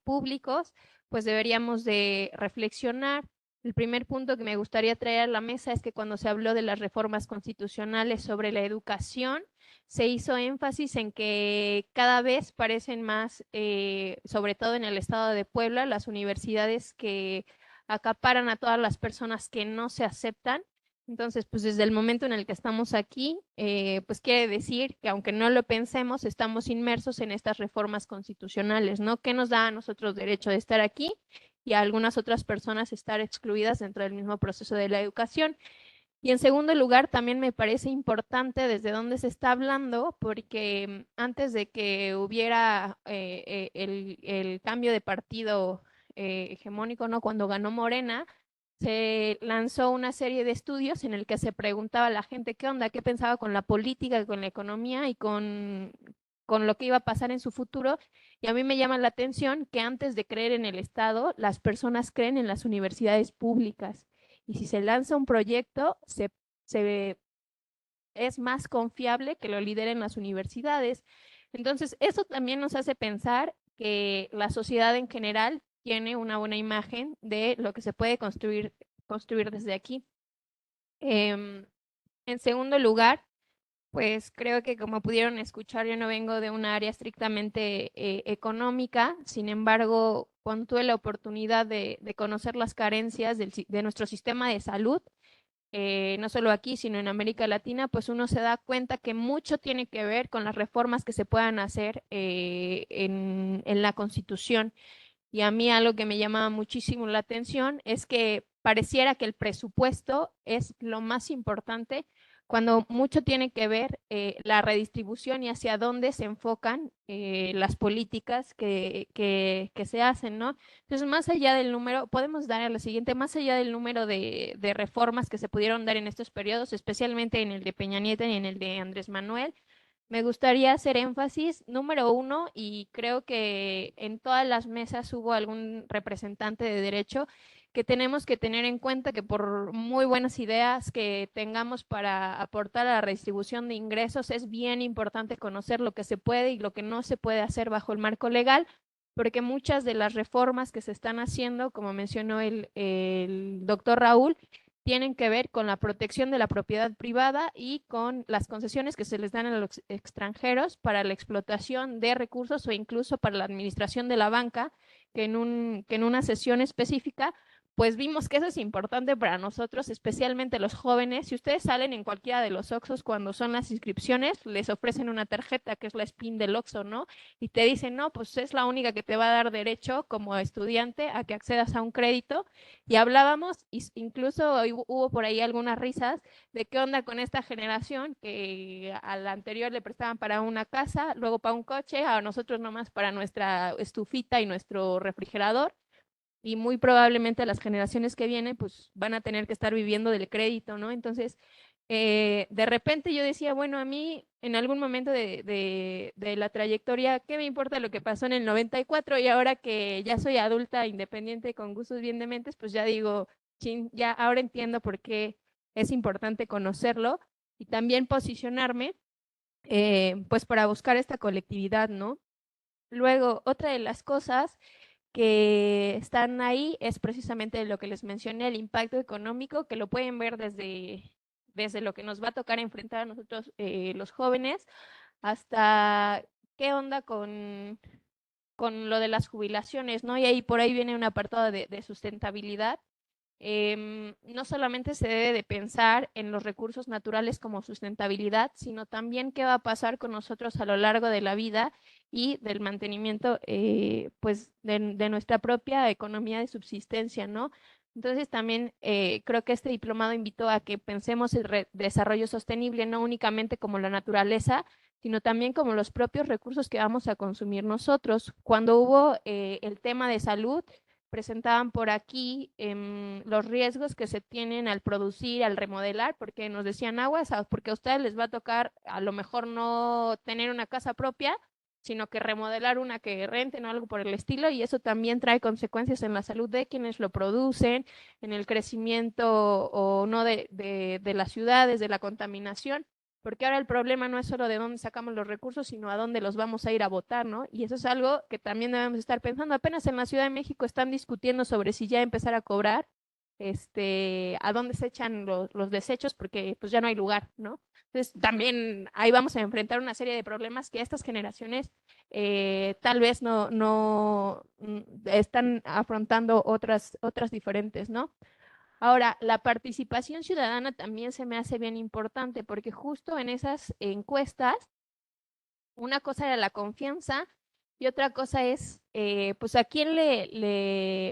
públicos, pues deberíamos de reflexionar. El primer punto que me gustaría traer a la mesa es que cuando se habló de las reformas constitucionales sobre la educación, se hizo énfasis en que cada vez parecen más, sobre todo en el estado de Puebla, las universidades que acaparan a todas las personas que no se aceptan. Entonces, pues desde el momento en el que estamos aquí, pues quiere decir que aunque no lo pensemos, estamos inmersos en estas reformas constitucionales, ¿no? ¿Qué nos da a nosotros derecho de estar aquí y a algunas otras personas estar excluidas dentro del mismo proceso de la educación? Y en segundo lugar, también me parece importante desde dónde se está hablando, porque antes de que hubiera el cambio de partido hegemónico, ¿no? Cuando ganó Morena, se lanzó una serie de estudios en el que se preguntaba a la gente qué onda, qué pensaba con la política, con la economía y con lo que iba a pasar en su futuro. Y a mí me llama la atención que antes de creer en el Estado, las personas creen en las universidades públicas. Y si se lanza un proyecto, es más confiable que lo lideren las universidades. Entonces, eso también nos hace pensar que la sociedad en general tiene una buena imagen de lo que se puede construir desde aquí. En segundo lugar, pues creo que como pudieron escuchar, yo no vengo de un área estrictamente económica, sin embargo, cuando tuve la oportunidad de conocer las carencias de nuestro sistema de salud, no solo aquí, sino en América Latina, pues uno se da cuenta que mucho tiene que ver con las reformas que se puedan hacer en la Constitución. Y a mí algo que me llama muchísimo la atención es que pareciera que el presupuesto es lo más importante cuando mucho tiene que ver la redistribución y hacia dónde se enfocan las políticas que se hacen, ¿no? Entonces, más allá del número, podemos dar a lo siguiente, más allá del número de reformas que se pudieron dar en estos periodos, especialmente en el de Peña Nieto y en el de Andrés Manuel, me gustaría hacer énfasis, número uno, y creo que en todas las mesas hubo algún representante de derecho, que tenemos que tener en cuenta que por muy buenas ideas que tengamos para aportar a la redistribución de ingresos, es bien importante conocer lo que se puede y lo que no se puede hacer bajo el marco legal, porque muchas de las reformas que se están haciendo, como mencionó el doctor Raúl, tienen que ver con la protección de la propiedad privada y con las concesiones que se les dan a los extranjeros para la explotación de recursos o incluso para la administración de la banca, que en una sesión específica pues vimos que eso es importante para nosotros, especialmente los jóvenes. Si ustedes salen en cualquiera de los Oxxos cuando son las inscripciones, les ofrecen una tarjeta que es la SPIN del Oxxo, ¿no? Y te dicen, no, pues es la única que te va a dar derecho como estudiante a que accedas a un crédito. Y hablábamos, incluso hubo por ahí algunas risas de qué onda con esta generación que a la anterior le prestaban para una casa, luego para un coche, a nosotros nomás para nuestra estufita y nuestro refrigerador. Y muy probablemente las generaciones que vienen pues van a tener que estar viviendo del crédito, ¿no? Entonces, de repente yo decía, bueno, a mí en algún momento de la trayectoria, ¿qué me importa lo que pasó en el 94? Y ahora que ya soy adulta, independiente, con gustos bien dementes, pues ya digo, chin, ya ahora entiendo por qué es importante conocerlo y también posicionarme, pues para buscar esta colectividad, ¿no? Luego, otra de las cosas que están ahí es precisamente lo que les mencioné, el impacto económico, que lo pueden ver desde lo que nos va a tocar enfrentar a nosotros los jóvenes, hasta qué onda con lo de las jubilaciones, ¿no? Y ahí por ahí viene un apartado de sustentabilidad. No solamente se debe de pensar en los recursos naturales como sustentabilidad, sino también qué va a pasar con nosotros a lo largo de la vida y del mantenimiento pues de nuestra propia economía de subsistencia, ¿no? Entonces también creo que este diplomado invitó a que pensemos el desarrollo sostenible no únicamente como la naturaleza, sino también como los propios recursos que vamos a consumir nosotros. Cuando hubo el tema de salud, presentaban por aquí los riesgos que se tienen al producir, al remodelar, porque nos decían aguas, porque a ustedes les va a tocar a lo mejor no tener una casa propia, sino que remodelar una que renten o algo por el estilo, y eso también trae consecuencias en la salud de quienes lo producen, en el crecimiento o no de las ciudades, de la contaminación. Porque ahora el problema no es solo de dónde sacamos los recursos, sino a dónde los vamos a ir a votar, ¿no? Y eso es algo que también debemos estar pensando. Apenas en la Ciudad de México están discutiendo sobre si ya empezar a cobrar, a dónde se echan los desechos, porque pues ya no hay lugar, ¿no? Entonces también ahí vamos a enfrentar una serie de problemas que estas generaciones tal vez no están afrontando otras diferentes, ¿no? Ahora, la participación ciudadana también se me hace bien importante porque justo en esas encuestas, una cosa era la confianza y otra cosa es, pues, a quién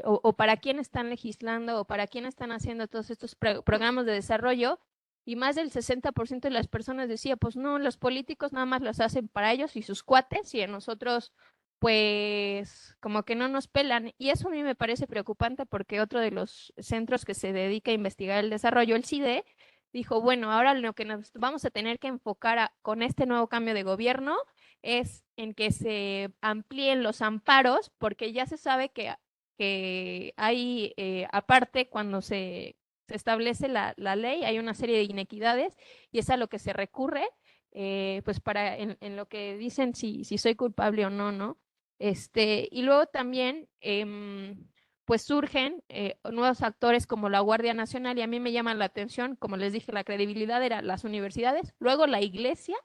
o para quién están legislando o para quién están haciendo todos estos programas de desarrollo. Y más del 60% de las personas decía, pues no, los políticos nada más los hacen para ellos y sus cuates y a nosotros pues como que no nos pelan. Y eso a mí me parece preocupante porque otro de los centros que se dedica a investigar el desarrollo, el CIDE, dijo, bueno, ahora lo que nos vamos a tener que enfocar con este nuevo cambio de gobierno es en que se amplíen los amparos, porque ya se sabe que hay, aparte, cuando se establece la ley, hay una serie de inequidades y es a lo que se recurre, pues para en lo que dicen si soy culpable o no, ¿no? Y luego también, pues surgen nuevos actores como la Guardia Nacional y a mí me llaman la atención, como les dije, la credibilidad era las universidades, luego la iglesia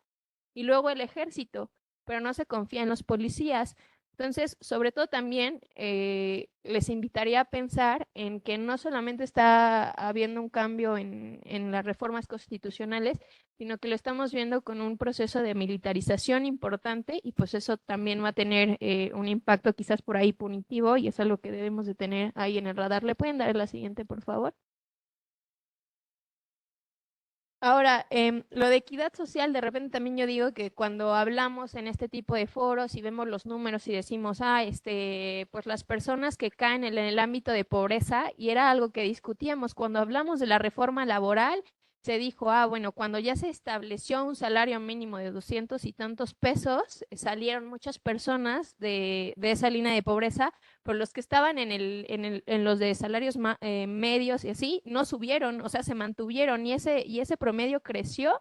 y luego el ejército, pero no se confía en los policías. Entonces, sobre todo también les invitaría a pensar en que no solamente está habiendo un cambio en las reformas constitucionales, sino que lo estamos viendo con un proceso de militarización importante y pues eso también va a tener un impacto quizás por ahí punitivo y es algo que debemos de tener ahí en el radar. ¿Le pueden dar la siguiente, por favor? Ahora, lo de equidad social, de repente también yo digo que cuando hablamos en este tipo de foros y vemos los números y decimos, pues las personas que caen en el ámbito de pobreza, y era algo que discutíamos cuando hablamos de la reforma laboral, se dijo, bueno, cuando ya se estableció un salario mínimo de 200 y tantos pesos, salieron muchas personas de esa línea de pobreza, pero los que estaban en los de salarios medios y así, no subieron, o sea, se mantuvieron y ese promedio creció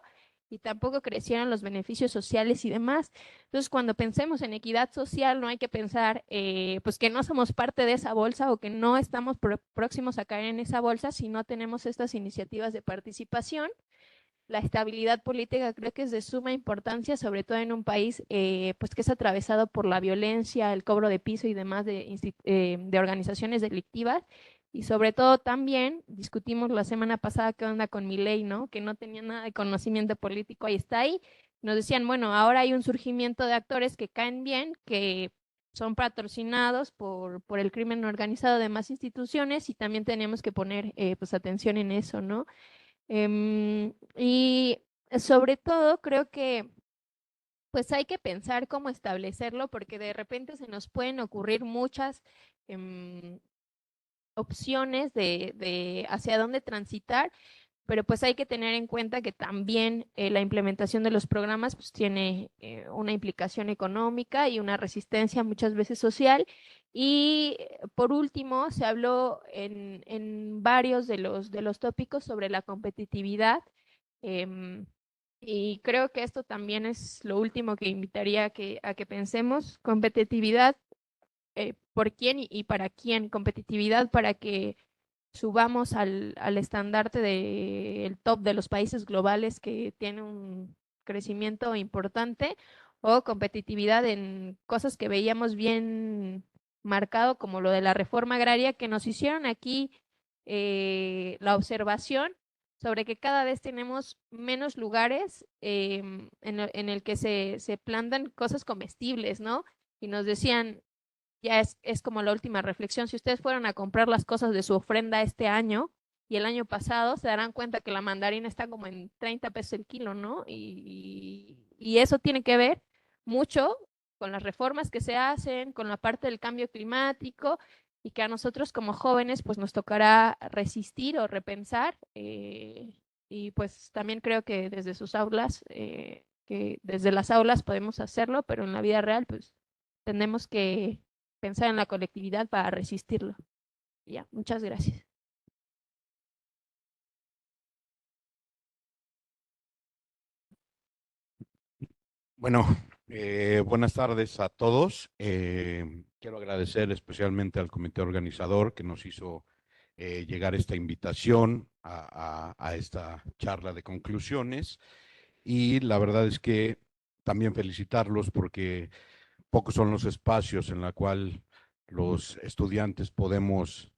y tampoco crecieron los beneficios sociales y demás. Entonces, cuando pensemos en equidad social, no hay que pensar pues que no somos parte de esa bolsa o que no estamos próximos a caer en esa bolsa si no tenemos estas iniciativas de participación. La estabilidad política creo que es de suma importancia, sobre todo en un país pues que es atravesado por la violencia, el cobro de piso y demás de organizaciones delictivas. Y sobre todo también discutimos la semana pasada qué onda con Milei, ¿no? Que no tenía nada de conocimiento político, ahí está ahí. Nos decían, bueno, ahora hay un surgimiento de actores que caen bien, que son patrocinados por el crimen organizado de más instituciones y también tenemos que poner pues atención en eso, ¿no? Y sobre todo creo que pues hay que pensar cómo establecerlo porque de repente se nos pueden ocurrir muchas opciones de hacia dónde transitar, pero pues hay que tener en cuenta que también la implementación de los programas pues tiene una implicación económica y una resistencia muchas veces social. Y por último, se habló en varios de los tópicos sobre la competitividad. Y creo que esto también es lo último que invitaría a que pensemos. Competitividad, ¿por quién y para quién? Competitividad para que subamos al estandarte del top de los países globales que tiene un crecimiento importante, o competitividad en cosas que veíamos bien marcado, como lo de la reforma agraria, que nos hicieron aquí la observación sobre que cada vez tenemos menos lugares en el que se plantan cosas comestibles, ¿no? Y nos decían, ya es como la última reflexión. Si ustedes fueron a comprar las cosas de su ofrenda este año y el año pasado, se darán cuenta que la mandarina está como en 30 pesos el kilo, ¿no? Y eso tiene que ver mucho con las reformas que se hacen, con la parte del cambio climático y que a nosotros como jóvenes pues nos tocará resistir o repensar. Y pues también creo que desde sus aulas, que desde las aulas podemos hacerlo, pero en la vida real pues tenemos que pensar en la colectividad para resistirlo. Ya, muchas gracias. Bueno, buenas tardes a todos. Quiero agradecer especialmente al comité organizador que nos hizo llegar esta invitación a esta charla de conclusiones. Y la verdad es que también felicitarlos porque pocos son los espacios en los cuales los estudiantes podemos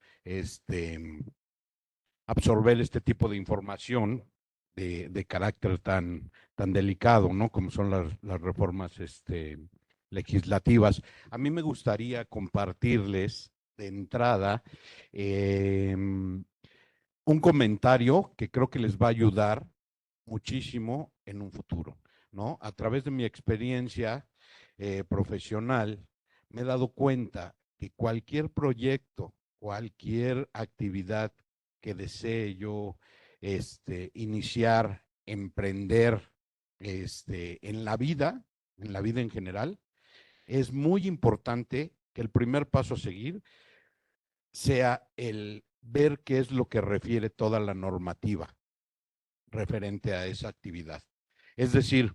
absorber este tipo de información de carácter tan delicado, ¿no? Como son las reformas legislativas. A mí me gustaría compartirles de entrada un comentario que creo que les va a ayudar muchísimo en un futuro, ¿no? A través de mi experiencia profesional, me he dado cuenta que cualquier proyecto, cualquier actividad que desee yo iniciar, emprender en la vida en general, es muy importante que el primer paso a seguir sea el ver qué es lo que refiere toda la normativa referente a esa actividad. Es decir,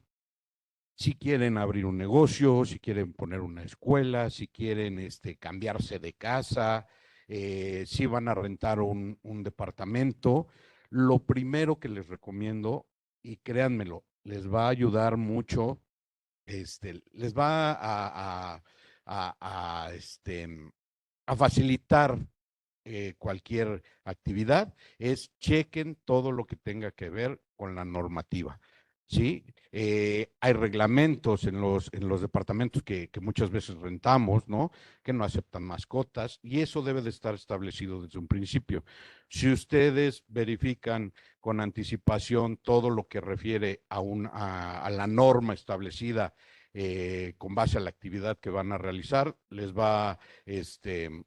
si quieren abrir un negocio, si quieren poner una escuela, si quieren cambiarse de casa, si van a rentar un departamento, lo primero que les recomiendo, y créanmelo, les va a ayudar mucho, les va a facilitar cualquier actividad, es chequen todo lo que tenga que ver con la normativa. ¿Sí? Hay reglamentos en los departamentos que muchas veces rentamos, ¿no? Que no aceptan mascotas y eso debe de estar establecido desde un principio. Si ustedes verifican con anticipación todo lo que refiere a la norma establecida con base a la actividad que van a realizar, les va a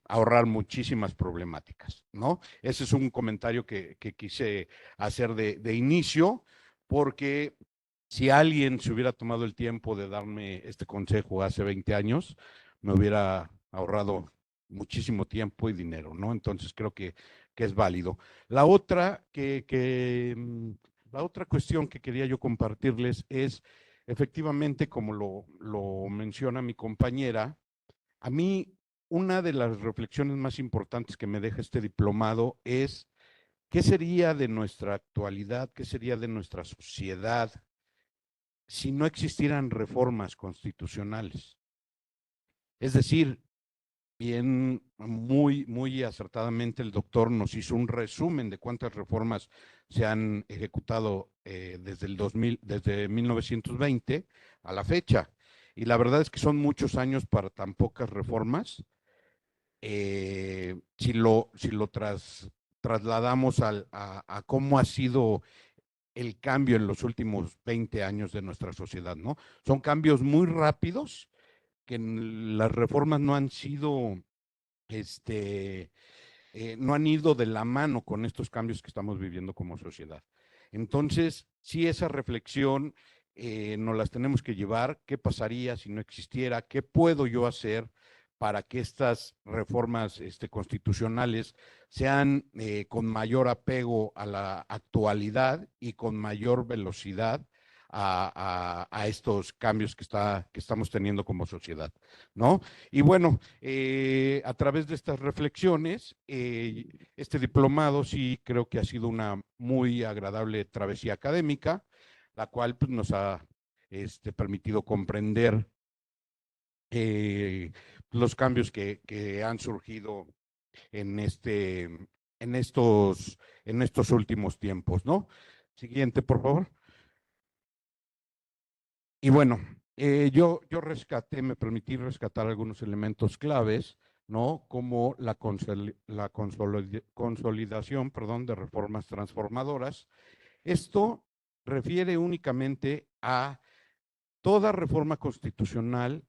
ahorrar muchísimas problemáticas, ¿no? Ese es un comentario que quise hacer de inicio, porque si alguien se hubiera tomado el tiempo de darme este consejo hace 20 años, me hubiera ahorrado muchísimo tiempo y dinero, ¿no? Entonces creo que es válido. La otra la otra cuestión que quería yo compartirles es, efectivamente, como lo menciona mi compañera, a mí una de las reflexiones más importantes que me deja este diplomado es qué sería de nuestra actualidad, qué sería de nuestra sociedad si no existieran reformas constitucionales. Es decir, muy acertadamente el doctor nos hizo un resumen de cuántas reformas se han ejecutado desde 1920 a la fecha. Y la verdad es que son muchos años para tan pocas reformas. Si lo trasladamos a cómo ha sido el cambio en los últimos 20 años de nuestra sociedad, ¿no? Son cambios muy rápidos, que las reformas no han sido, no han ido de la mano con estos cambios que estamos viviendo como sociedad. Entonces, sí, esa reflexión nos las tenemos que llevar. ¿Qué pasaría si no existiera? ¿Qué puedo yo hacer para que estas reformas constitucionales sean con mayor apego a la actualidad y con mayor velocidad a estos cambios que estamos teniendo como sociedad, ¿no? Y bueno, a través de estas reflexiones, este diplomado sí creo que ha sido una muy agradable travesía académica, la cual pues, nos ha permitido comprender los cambios que han surgido en estos últimos tiempos, ¿no? Siguiente, por favor. Y bueno, yo me permití rescatar algunos elementos claves, ¿no? Como la consolidación, perdón, de reformas transformadoras. Esto refiere únicamente a toda reforma constitucional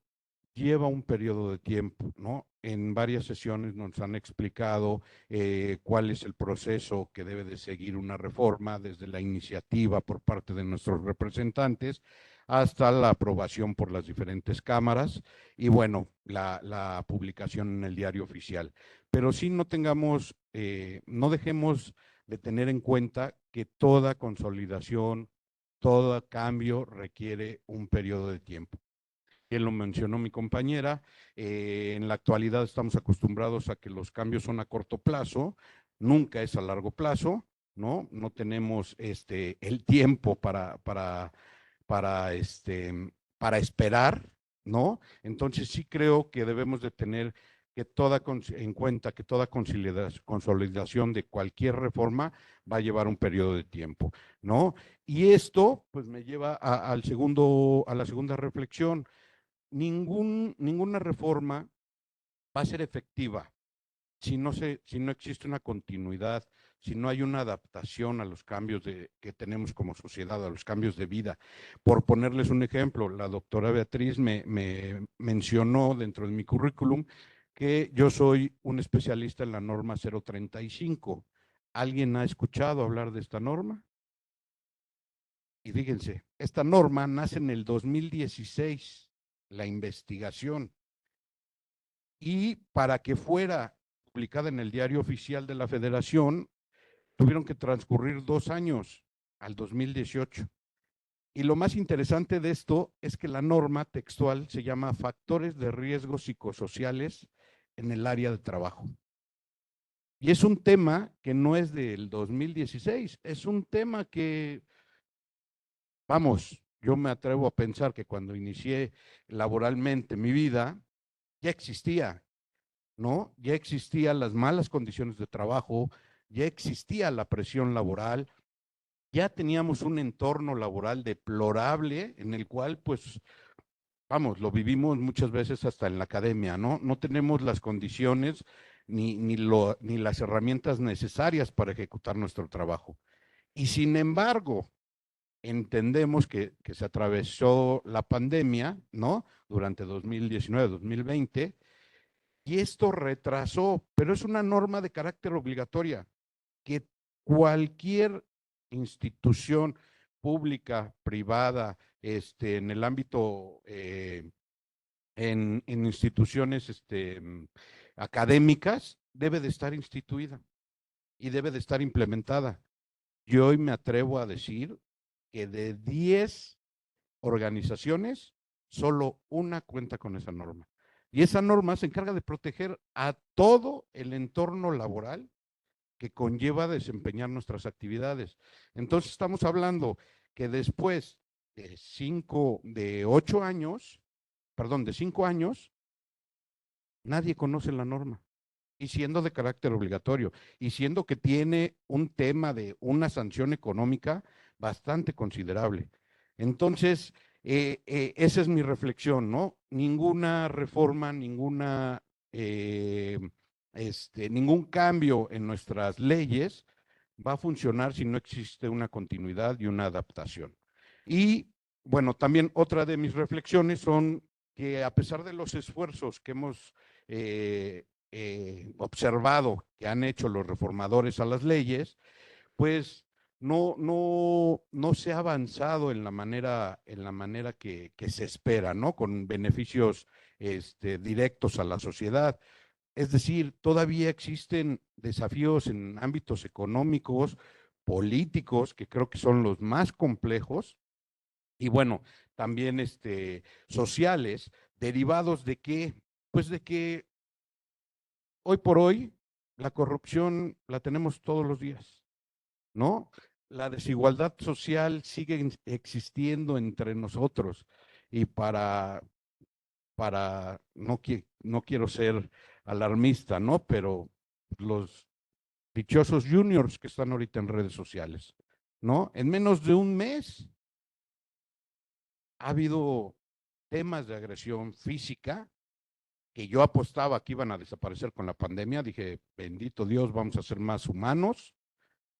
lleva un periodo de tiempo, ¿no? En varias sesiones nos han explicado cuál es el proceso que debe de seguir una reforma, desde la iniciativa por parte de nuestros representantes hasta la aprobación por las diferentes cámaras y, bueno, la publicación en el diario oficial. Pero sí no dejemos de tener en cuenta que toda consolidación, todo cambio requiere un periodo de tiempo. Lo mencionó mi compañera, en la actualidad estamos acostumbrados a que los cambios son a corto plazo, nunca es a largo plazo, ¿no? No tenemos el tiempo para esperar, ¿no? Entonces sí creo que debemos de tener en cuenta que toda consolidación de cualquier reforma va a llevar un periodo de tiempo, ¿no? Y esto pues me lleva a la segunda reflexión. Ninguna reforma va a ser efectiva si no existe una continuidad, si no hay una adaptación a los cambios que tenemos como sociedad, a los cambios de vida. Por ponerles un ejemplo, la doctora Beatriz me mencionó dentro de mi currículum que yo soy un especialista en la norma 035. ¿Alguien ha escuchado hablar de esta norma? Y fíjense, esta norma nace en el 2016. La investigación, y para que fuera publicada en el Diario Oficial de la Federación tuvieron que transcurrir 2 años, al 2018. Y lo más interesante de esto es que la norma textual se llama Factores de Riesgo Psicosociales en el área de trabajo. Y es un tema que no es del 2016, es un tema que, vamos, yo me atrevo a pensar que cuando inicié laboralmente mi vida, ya existía, ¿no? Ya existían las malas condiciones de trabajo, ya existía la presión laboral, ya teníamos un entorno laboral deplorable en el cual, pues, vamos, lo vivimos muchas veces hasta en la academia, ¿no? No tenemos las condiciones ni las herramientas necesarias para ejecutar nuestro trabajo. Y sin embargo, entendemos que se atravesó la pandemia, ¿no? Durante 2019, 2020, y esto retrasó, pero es una norma de carácter obligatoria que cualquier institución pública, privada, en el ámbito, en instituciones académicas, debe de estar instituida y debe de estar implementada. Yo hoy me atrevo a decir que de 10 organizaciones, solo una cuenta con esa norma. Y esa norma se encarga de proteger a todo el entorno laboral que conlleva desempeñar nuestras actividades. Entonces estamos hablando que después de 5 años, nadie conoce la norma. Y siendo de carácter obligatorio, y siendo que tiene un tema de una sanción económica bastante considerable. Entonces, esa es mi reflexión, ¿no? Ninguna reforma, ningún cambio en nuestras leyes va a funcionar si no existe una continuidad y una adaptación. Y bueno, también otra de mis reflexiones son que a pesar de los esfuerzos que hemos observado que han hecho los reformadores a las leyes, pues no se ha avanzado en la manera que se espera, ¿no? Con beneficios directos a la sociedad. Es decir, todavía existen desafíos en ámbitos económicos, políticos, que creo que son los más complejos, y bueno, también sociales, derivados de que, pues de que hoy por hoy la corrupción la tenemos todos los días, ¿no? La desigualdad social sigue existiendo entre nosotros y no quiero ser alarmista, ¿no? Pero los dichosos juniors que están ahorita en redes sociales, ¿no? En menos de un mes ha habido temas de agresión física que yo apostaba que iban a desaparecer con la pandemia. Dije, bendito Dios, vamos a ser más humanos,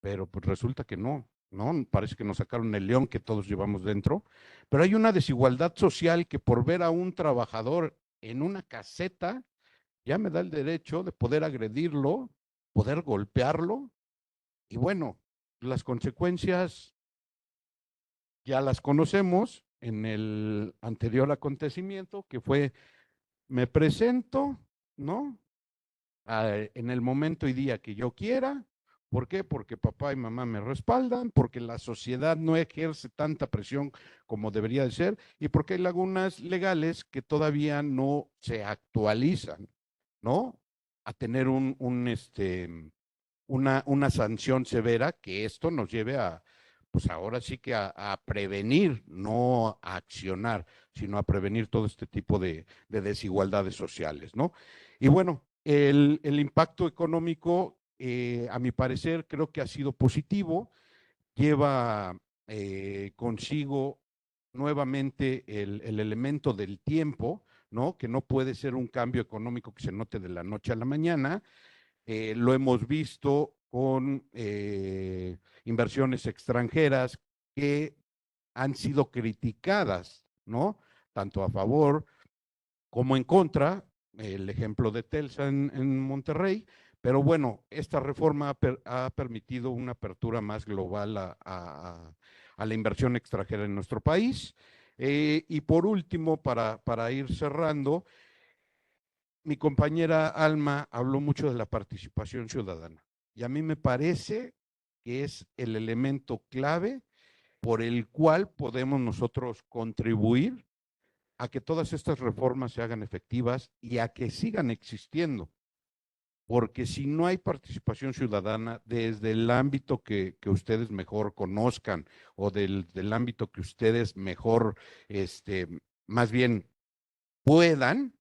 pero pues resulta que no, ¿no? Parece que nos sacaron el león que todos llevamos dentro, pero hay una desigualdad social que por ver a un trabajador en una caseta, ya me da el derecho de poder agredirlo, poder golpearlo, y bueno, las consecuencias ya las conocemos en el anterior acontecimiento, que fue, me presento, ¿no? En el momento y día que yo quiera. ¿Por qué? Porque papá y mamá me respaldan, porque la sociedad no ejerce tanta presión como debería de ser, y porque hay lagunas legales que todavía no se actualizan, ¿no? A tener una sanción severa que esto nos lleve a, pues ahora sí que a prevenir, no a accionar, sino a prevenir todo este tipo de desigualdades sociales, ¿no? Y bueno, el impacto económico, a mi parecer, creo que ha sido positivo, lleva consigo nuevamente el elemento del tiempo, ¿no? Que no puede ser un cambio económico que se note de la noche a la mañana. Lo hemos visto con inversiones extranjeras que han sido criticadas, ¿no? Tanto a favor como en contra, el ejemplo de Telsa en Monterrey, pero bueno, esta reforma ha permitido una apertura más global a la inversión extranjera en nuestro país. Y por último, para ir cerrando, mi compañera Alma habló mucho de la participación ciudadana y a mí me parece que es el elemento clave por el cual podemos nosotros contribuir a que todas estas reformas se hagan efectivas y a que sigan existiendo. Porque si no hay participación ciudadana desde el ámbito que ustedes mejor conozcan o del ámbito que ustedes mejor, más bien puedan,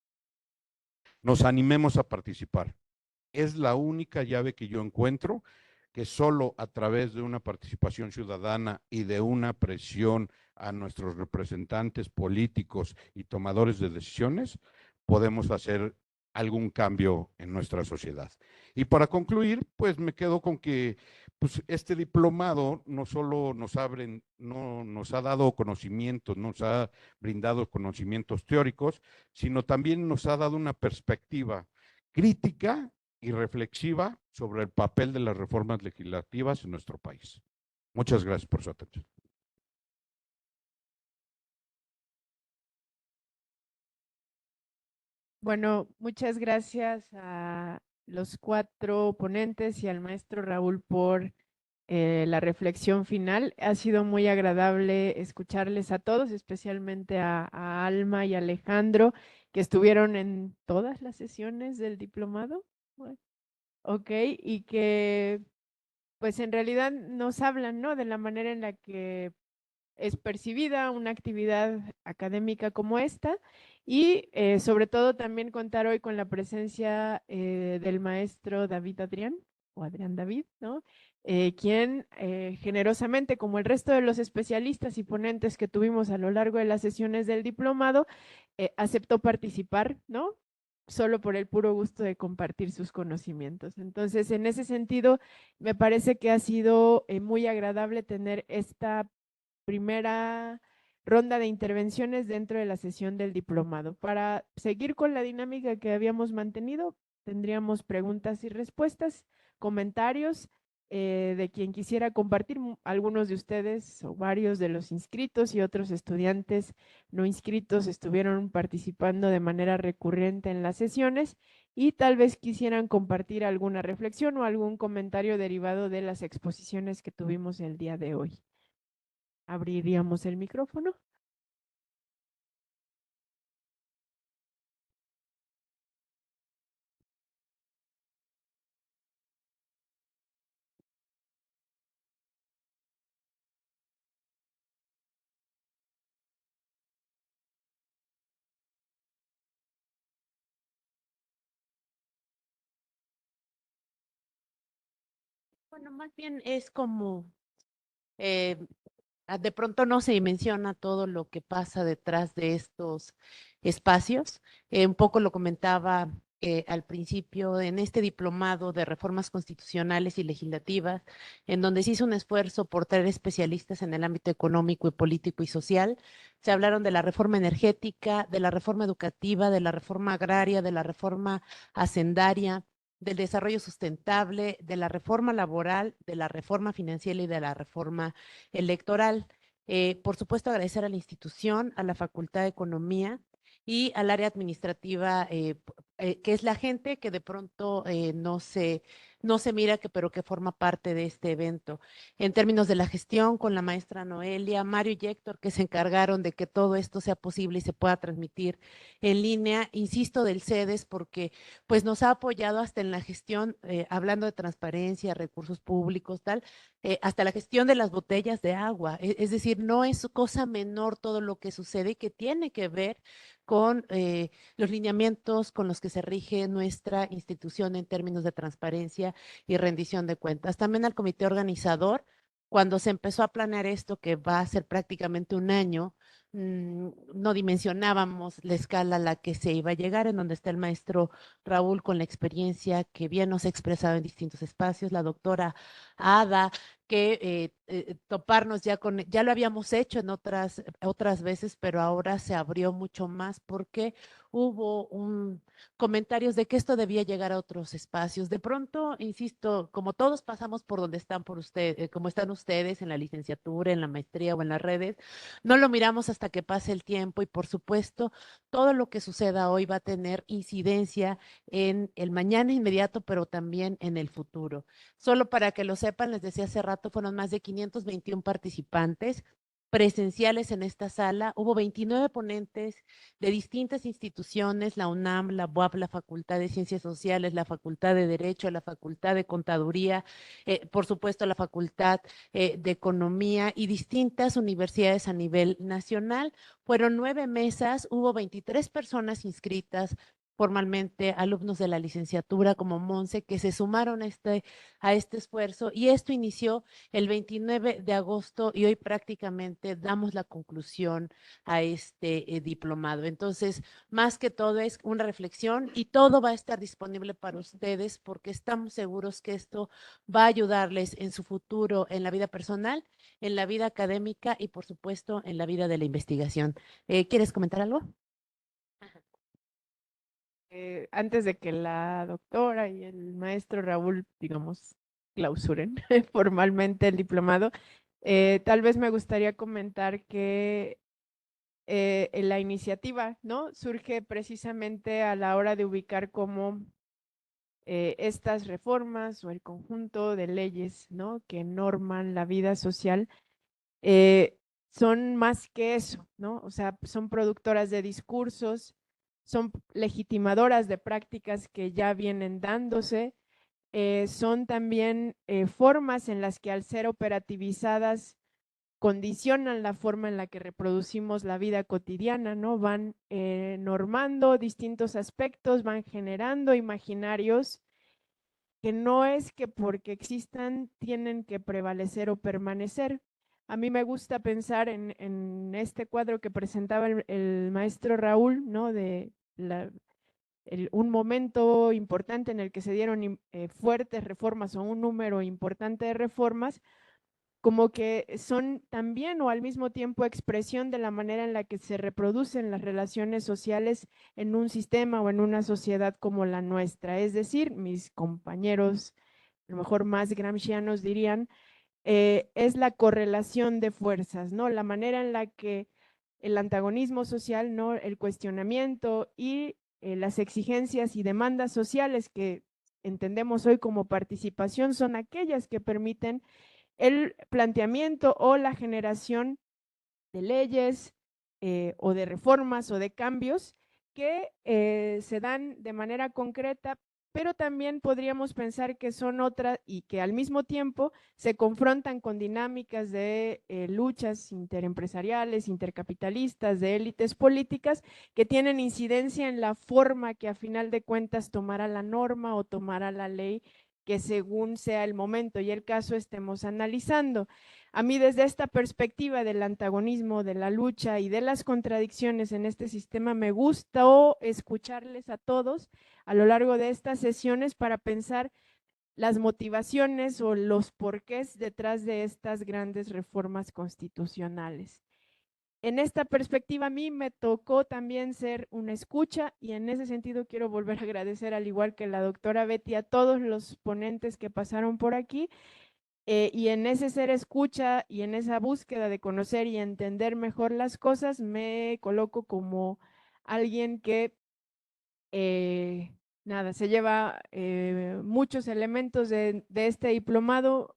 nos animemos a participar. Es la única llave que yo encuentro, que solo a través de una participación ciudadana y de una presión a nuestros representantes políticos y tomadores de decisiones, podemos hacer algún cambio en nuestra sociedad. Y para concluir, pues me quedo con que pues este diplomado no solo nos ha dado conocimientos, nos ha brindado conocimientos teóricos, sino también nos ha dado una perspectiva crítica y reflexiva sobre el papel de las reformas legislativas en nuestro país. Muchas gracias por su atención. Bueno, muchas gracias a los 4 ponentes y al maestro Raúl por la reflexión final. Ha sido muy agradable escucharles a todos, especialmente a Alma y Alejandro, que estuvieron en todas las sesiones del diplomado. Bueno, ok, y que pues en realidad nos hablan, ¿no? De la manera en la que es percibida una actividad académica como esta y sobre todo también contar hoy con la presencia del maestro David Adrián o Adrián David, ¿no? Quien generosamente, como el resto de los especialistas y ponentes que tuvimos a lo largo de las sesiones del diplomado, aceptó participar, ¿no? Solo por el puro gusto de compartir sus conocimientos. Entonces, en ese sentido, me parece que ha sido muy agradable tener esta primera ronda de intervenciones dentro de la sesión del diplomado. Para seguir con la dinámica que habíamos mantenido, tendríamos preguntas y respuestas, comentarios de quien quisiera compartir. Algunos de ustedes o varios de los inscritos y otros estudiantes no inscritos estuvieron participando de manera recurrente en las sesiones y tal vez quisieran compartir alguna reflexión o algún comentario derivado de las exposiciones que tuvimos el día de hoy. Abriríamos el micrófono. Bueno, más bien es como eh, de pronto no se menciona todo lo que pasa detrás de estos espacios. Un poco lo comentaba al principio en este diplomado de reformas constitucionales y legislativas, en donde se hizo un esfuerzo por traer especialistas en el ámbito económico y político y social. Se hablaron de la reforma energética, de la reforma educativa, de la reforma agraria, de la reforma hacendaria, del desarrollo sustentable, de la reforma laboral, de la reforma financiera y de la reforma electoral. Por supuesto, agradecer a la institución, a la Facultad de Economía y al área administrativa, que es la gente que de pronto no se mira, pero que forma parte de este evento. En términos de la gestión, con la maestra Noelia, Mario y Héctor, que se encargaron de que todo esto sea posible y se pueda transmitir en línea. Insisto del CEDES porque pues nos ha apoyado hasta en la gestión, hablando de transparencia, recursos públicos, tal, hasta la gestión de las botellas de agua. Es decir, no es cosa menor todo lo que sucede y que tiene que ver con los lineamientos con los que se rige nuestra institución en términos de transparencia y rendición de cuentas. También al comité organizador, cuando se empezó a planear esto, que va a ser prácticamente un año, no dimensionábamos la escala a la que se iba a llegar, en donde está el maestro Raúl con la experiencia que bien nos ha expresado en distintos espacios, la doctora Ada, que toparnos ya lo habíamos hecho en otras veces, pero ahora se abrió mucho más porque hubo comentarios de que esto debía llegar a otros espacios. De pronto, insisto, como todos pasamos por donde están por ustedes, como están ustedes en la licenciatura, en la maestría o en las redes, no lo miramos hasta que pase el tiempo y por supuesto, todo lo que suceda hoy va a tener incidencia en el mañana inmediato, pero también en el futuro. Solo para que lo sepan, les decía hace rato, fueron más de 521 participantes presenciales en esta sala. Hubo 29 ponentes de distintas instituciones, la UNAM, la UAP, la Facultad de Ciencias Sociales, la Facultad de Derecho, la Facultad de Contaduría, por supuesto la Facultad de Economía y distintas universidades a nivel nacional. Fueron 9 mesas, hubo 23 personas inscritas formalmente alumnos de la licenciatura como Monse que se sumaron a este esfuerzo, y esto inició el 29 de agosto y hoy prácticamente damos la conclusión a este diplomado. Entonces, más que todo es una reflexión y todo va a estar disponible para ustedes porque estamos seguros que esto va a ayudarles en su futuro, en la vida personal, en la vida académica y por supuesto en la vida de la investigación. ¿Quieres comentar algo? Antes de que la doctora y el maestro Raúl, digamos, clausuren formalmente el diplomado, tal vez me gustaría comentar que la iniciativa, ¿no? Surge precisamente a la hora de ubicar cómo estas reformas o el conjunto de leyes, ¿no? Que norman la vida social, son más que eso, ¿no? O sea, son productoras de discursos, son legitimadoras de prácticas que ya vienen dándose, son también formas en las que al ser operativizadas condicionan la forma en la que reproducimos la vida cotidiana, ¿no? Van normando distintos aspectos, van generando imaginarios que no es que porque existan tienen que prevalecer o permanecer. A mí me gusta pensar en este cuadro que presentaba el maestro Raúl, ¿no? De un momento importante en el que se dieron fuertes reformas o un número importante de reformas, como que son también o al mismo tiempo expresión de la manera en la que se reproducen las relaciones sociales en un sistema o en una sociedad como la nuestra. Es decir, mis compañeros, a lo mejor más gramscianos dirían, es la correlación de fuerzas, ¿no? La manera en la que el antagonismo social, ¿no? El cuestionamiento y las exigencias y demandas sociales que entendemos hoy como participación son aquellas que permiten el planteamiento o la generación de leyes o de reformas o de cambios que se dan de manera concreta, pero también podríamos pensar que son otras y que al mismo tiempo se confrontan con dinámicas de luchas interempresariales, intercapitalistas, de élites políticas que tienen incidencia en la forma que a final de cuentas tomará la norma o tomará la ley que según sea el momento y el caso estemos analizando. A mí desde esta perspectiva del antagonismo, de la lucha y de las contradicciones en este sistema, me gustó escucharles a todos a lo largo de estas sesiones para pensar las motivaciones o los porqués detrás de estas grandes reformas constitucionales. En esta perspectiva a mí me tocó también ser una escucha y en ese sentido quiero volver a agradecer, al igual que la doctora Betty, a todos los ponentes que pasaron por aquí, y en ese ser escucha y en esa búsqueda de conocer y entender mejor las cosas me coloco como alguien que nada, se lleva muchos elementos de este diplomado.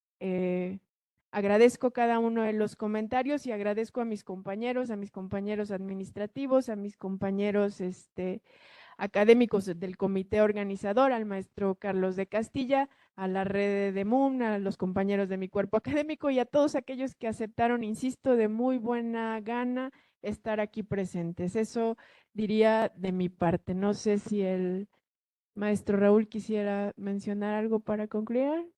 Agradezco cada uno de los comentarios y agradezco a mis compañeros administrativos, a mis compañeros académicos del comité organizador, al maestro Carlos de Castilla, a la red de MUM, a los compañeros de mi cuerpo académico y a todos aquellos que aceptaron, insisto, de muy buena gana estar aquí presentes. Eso diría de mi parte. No sé si el maestro Raúl quisiera mencionar algo para concluir.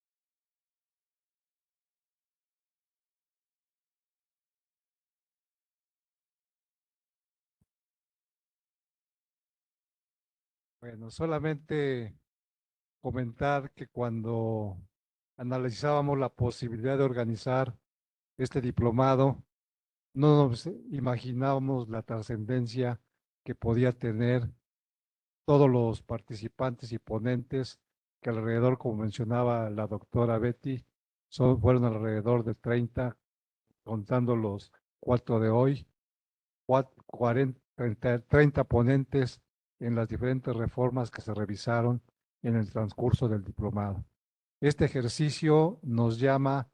Bueno, solamente comentar que cuando analizábamos la posibilidad de organizar este diplomado, no nos imaginábamos la trascendencia que podía tener todos los participantes y ponentes, que alrededor, como mencionaba la doctora Betty, fueron alrededor de 30, contando los 4 de hoy, 40, 30 ponentes en las diferentes reformas que se revisaron en el transcurso del diplomado. Este ejercicio nos llama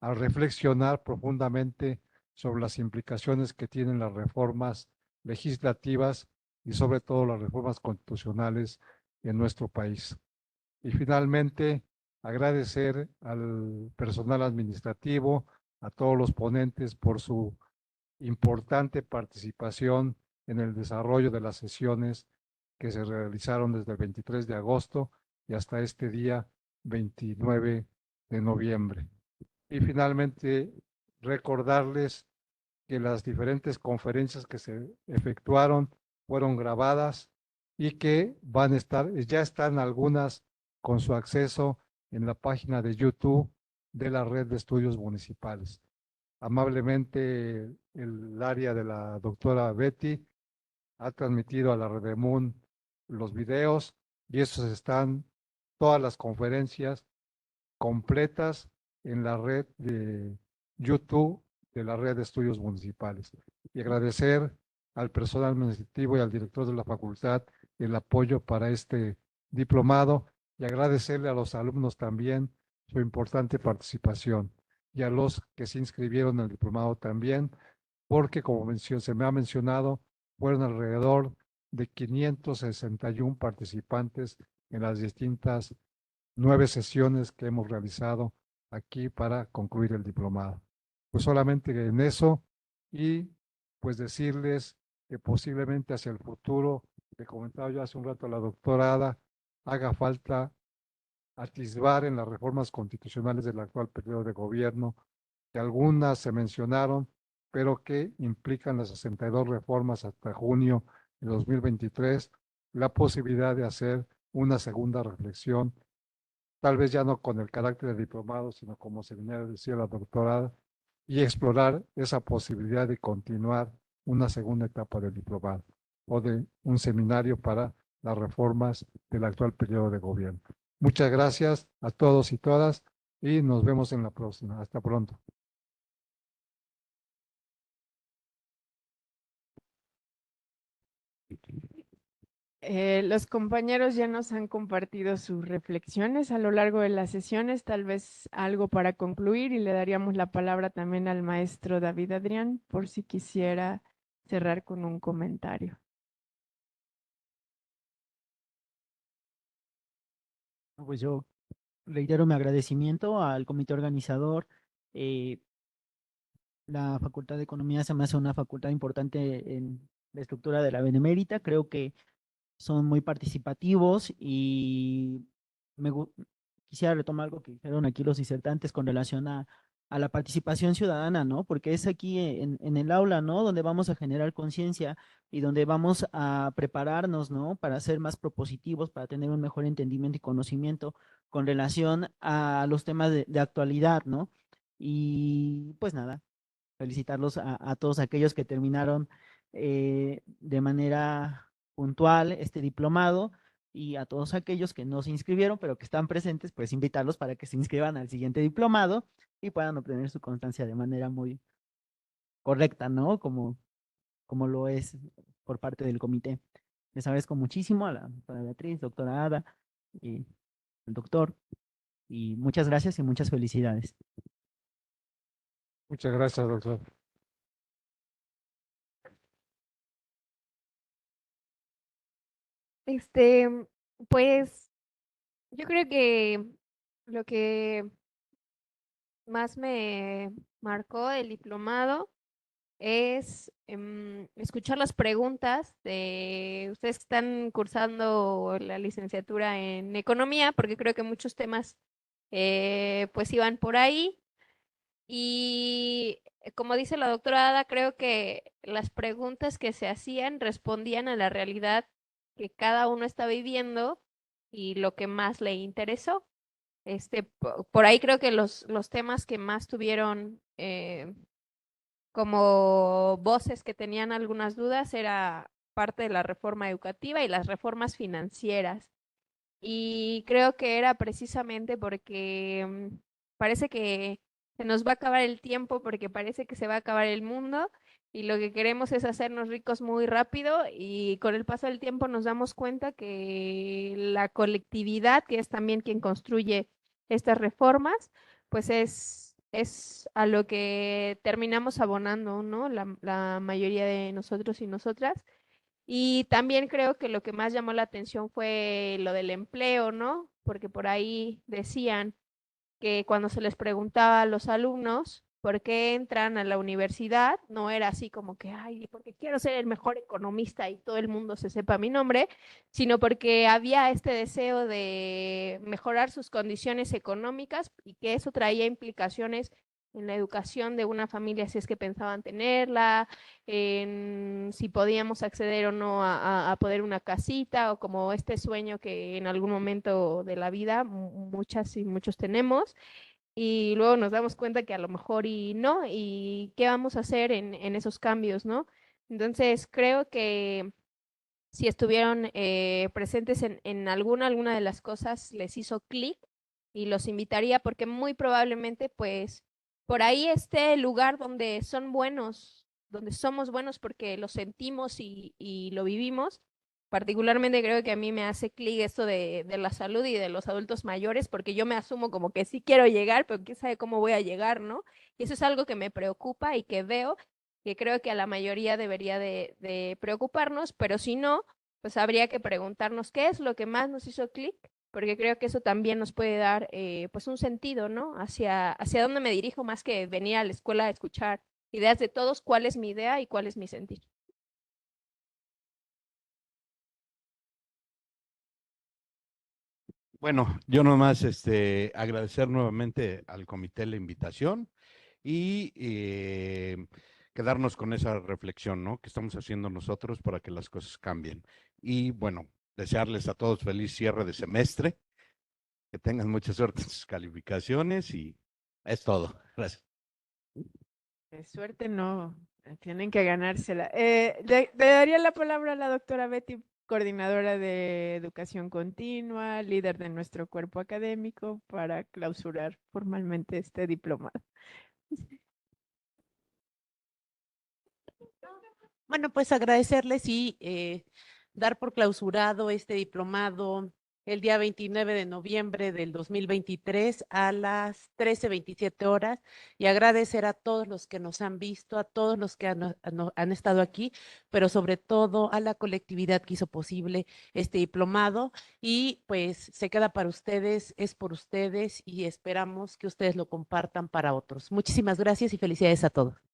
a reflexionar profundamente sobre las implicaciones que tienen las reformas legislativas y sobre todo las reformas constitucionales en nuestro país. Y finalmente, agradecer al personal administrativo, a todos los ponentes por su importante participación en el desarrollo de las sesiones que se realizaron desde el 23 de agosto y hasta este día 29 de noviembre. Y finalmente, recordarles que las diferentes conferencias que se efectuaron fueron grabadas y que van a estar, ya están algunas con su acceso en la página de YouTube de la Red de Estudios Municipales. Amablemente, el área de la doctora Betty ha transmitido a la Redemun los videos y esos están todas las conferencias completas en la red de YouTube de la Red de Estudios Municipales. Y agradecer al personal administrativo y al director de la facultad el apoyo para este diplomado y agradecerle a los alumnos también su importante participación y a los que se inscribieron en el diplomado también, porque como se me ha mencionado, fueron alrededor de 561 participantes en las distintas 9 sesiones que hemos realizado aquí para concluir el diplomado. Pues solamente en eso y pues decirles que posiblemente hacia el futuro, le comentaba yo hace un rato a la doctora Ada, haga falta atisbar en las reformas constitucionales del actual periodo de gobierno, que algunas se mencionaron, pero que implican las 62 reformas hasta junio de 2023, la posibilidad de hacer una segunda reflexión, tal vez ya no con el carácter de diplomado, sino como se venía a decir la doctora, y explorar esa posibilidad de continuar una segunda etapa del diplomado o de un seminario para las reformas del actual periodo de gobierno. Muchas gracias a todos y todas y nos vemos en la próxima. Hasta pronto. Los compañeros ya nos han compartido sus reflexiones a lo largo de las sesiones, tal vez algo para concluir y le daríamos la palabra también al maestro David Adrián por si quisiera cerrar con un comentario. Pues yo reitero mi agradecimiento al comité organizador. eh, la Facultad de Economía se me hace una facultad importante en la estructura de la Benemérita. Creo que son muy participativos y quisiera retomar algo que dijeron aquí los disertantes con relación a la participación ciudadana, ¿no? Porque es aquí en el aula, ¿no? Donde vamos a generar conciencia y donde vamos a prepararnos, ¿no? Para ser más propositivos, para tener un mejor entendimiento y conocimiento con relación a los temas de actualidad, ¿no? Y pues nada, felicitarlos a todos aquellos que terminaron de manera puntual este diplomado y a todos aquellos que no se inscribieron, pero que están presentes, pues invitarlos para que se inscriban al siguiente diplomado y puedan obtener su constancia de manera muy correcta, ¿no? Como lo es por parte del comité. Les agradezco muchísimo a la doctora Beatriz, doctora Ada y el doctor, y muchas gracias y muchas felicidades. Muchas gracias, doctor. Pues yo creo que lo que más me marcó del diplomado es escuchar las preguntas de ustedes que están cursando la licenciatura en economía, porque creo que muchos temas pues iban por ahí. Y como dice la doctora Ada, creo que las preguntas que se hacían respondían a la realidad que cada uno está viviendo y lo que más le interesó. Por ahí creo que los temas que más tuvieron como voces que tenían algunas dudas era parte de la reforma educativa y las reformas financieras. Y creo que era precisamente porque parece que se nos va a acabar el tiempo, porque parece que se va a acabar el mundo y lo que queremos es hacernos ricos muy rápido y con el paso del tiempo nos damos cuenta que la colectividad, que es también quien construye estas reformas, pues es a lo que terminamos abonando, ¿no? La mayoría de nosotros y nosotras. Y también creo que lo que más llamó la atención fue lo del empleo, ¿no? Porque por ahí decían que cuando se les preguntaba a los alumnos por qué entran a la universidad. No era así como que, ay, porque quiero ser el mejor economista y todo el mundo se sepa mi nombre, sino porque había este deseo de mejorar sus condiciones económicas y que eso traía implicaciones en la educación de una familia si es que pensaban tenerla, en si podíamos acceder o no a poder una casita, o como este sueño que en algún momento de la vida muchas y muchos tenemos, y luego nos damos cuenta que a lo mejor y no, y qué vamos a hacer en esos cambios, ¿no? Entonces, creo que si estuvieron presentes en alguna de las cosas, les hizo clic y los invitaría porque muy probablemente, pues, por ahí esté el lugar donde son buenos, donde somos buenos porque lo sentimos y lo vivimos. Particularmente creo que a mí me hace clic esto de la salud y de los adultos mayores, porque yo me asumo como que sí quiero llegar, pero quién sabe cómo voy a llegar, ¿no? Y eso es algo que me preocupa y que veo, que creo que a la mayoría debería de preocuparnos, pero si no, pues habría que preguntarnos qué es lo que más nos hizo clic, porque creo que eso también nos puede dar pues un sentido, ¿no? Hacia dónde me dirijo más que venir a la escuela a escuchar ideas de todos, cuál es mi idea y cuál es mi sentir. Bueno, yo nomás agradecer nuevamente al comité la invitación y quedarnos con esa reflexión, ¿no? Que estamos haciendo nosotros para que las cosas cambien. Y bueno, desearles a todos feliz cierre de semestre, que tengan mucha suerte en sus calificaciones y es todo. Gracias. De suerte no, tienen que ganársela. Le daría la palabra a la doctora Betty, coordinadora de educación continua, líder de nuestro cuerpo académico, para clausurar formalmente este diplomado. Bueno, pues agradecerles y dar por clausurado este diplomado el día 29 de noviembre del 2023 a las 13:27 horas, y agradecer a todos los que nos han visto, a todos los que han estado aquí, pero sobre todo a la colectividad que hizo posible este diplomado, y pues se queda para ustedes, es por ustedes y esperamos que ustedes lo compartan para otros. Muchísimas gracias y felicidades a todos.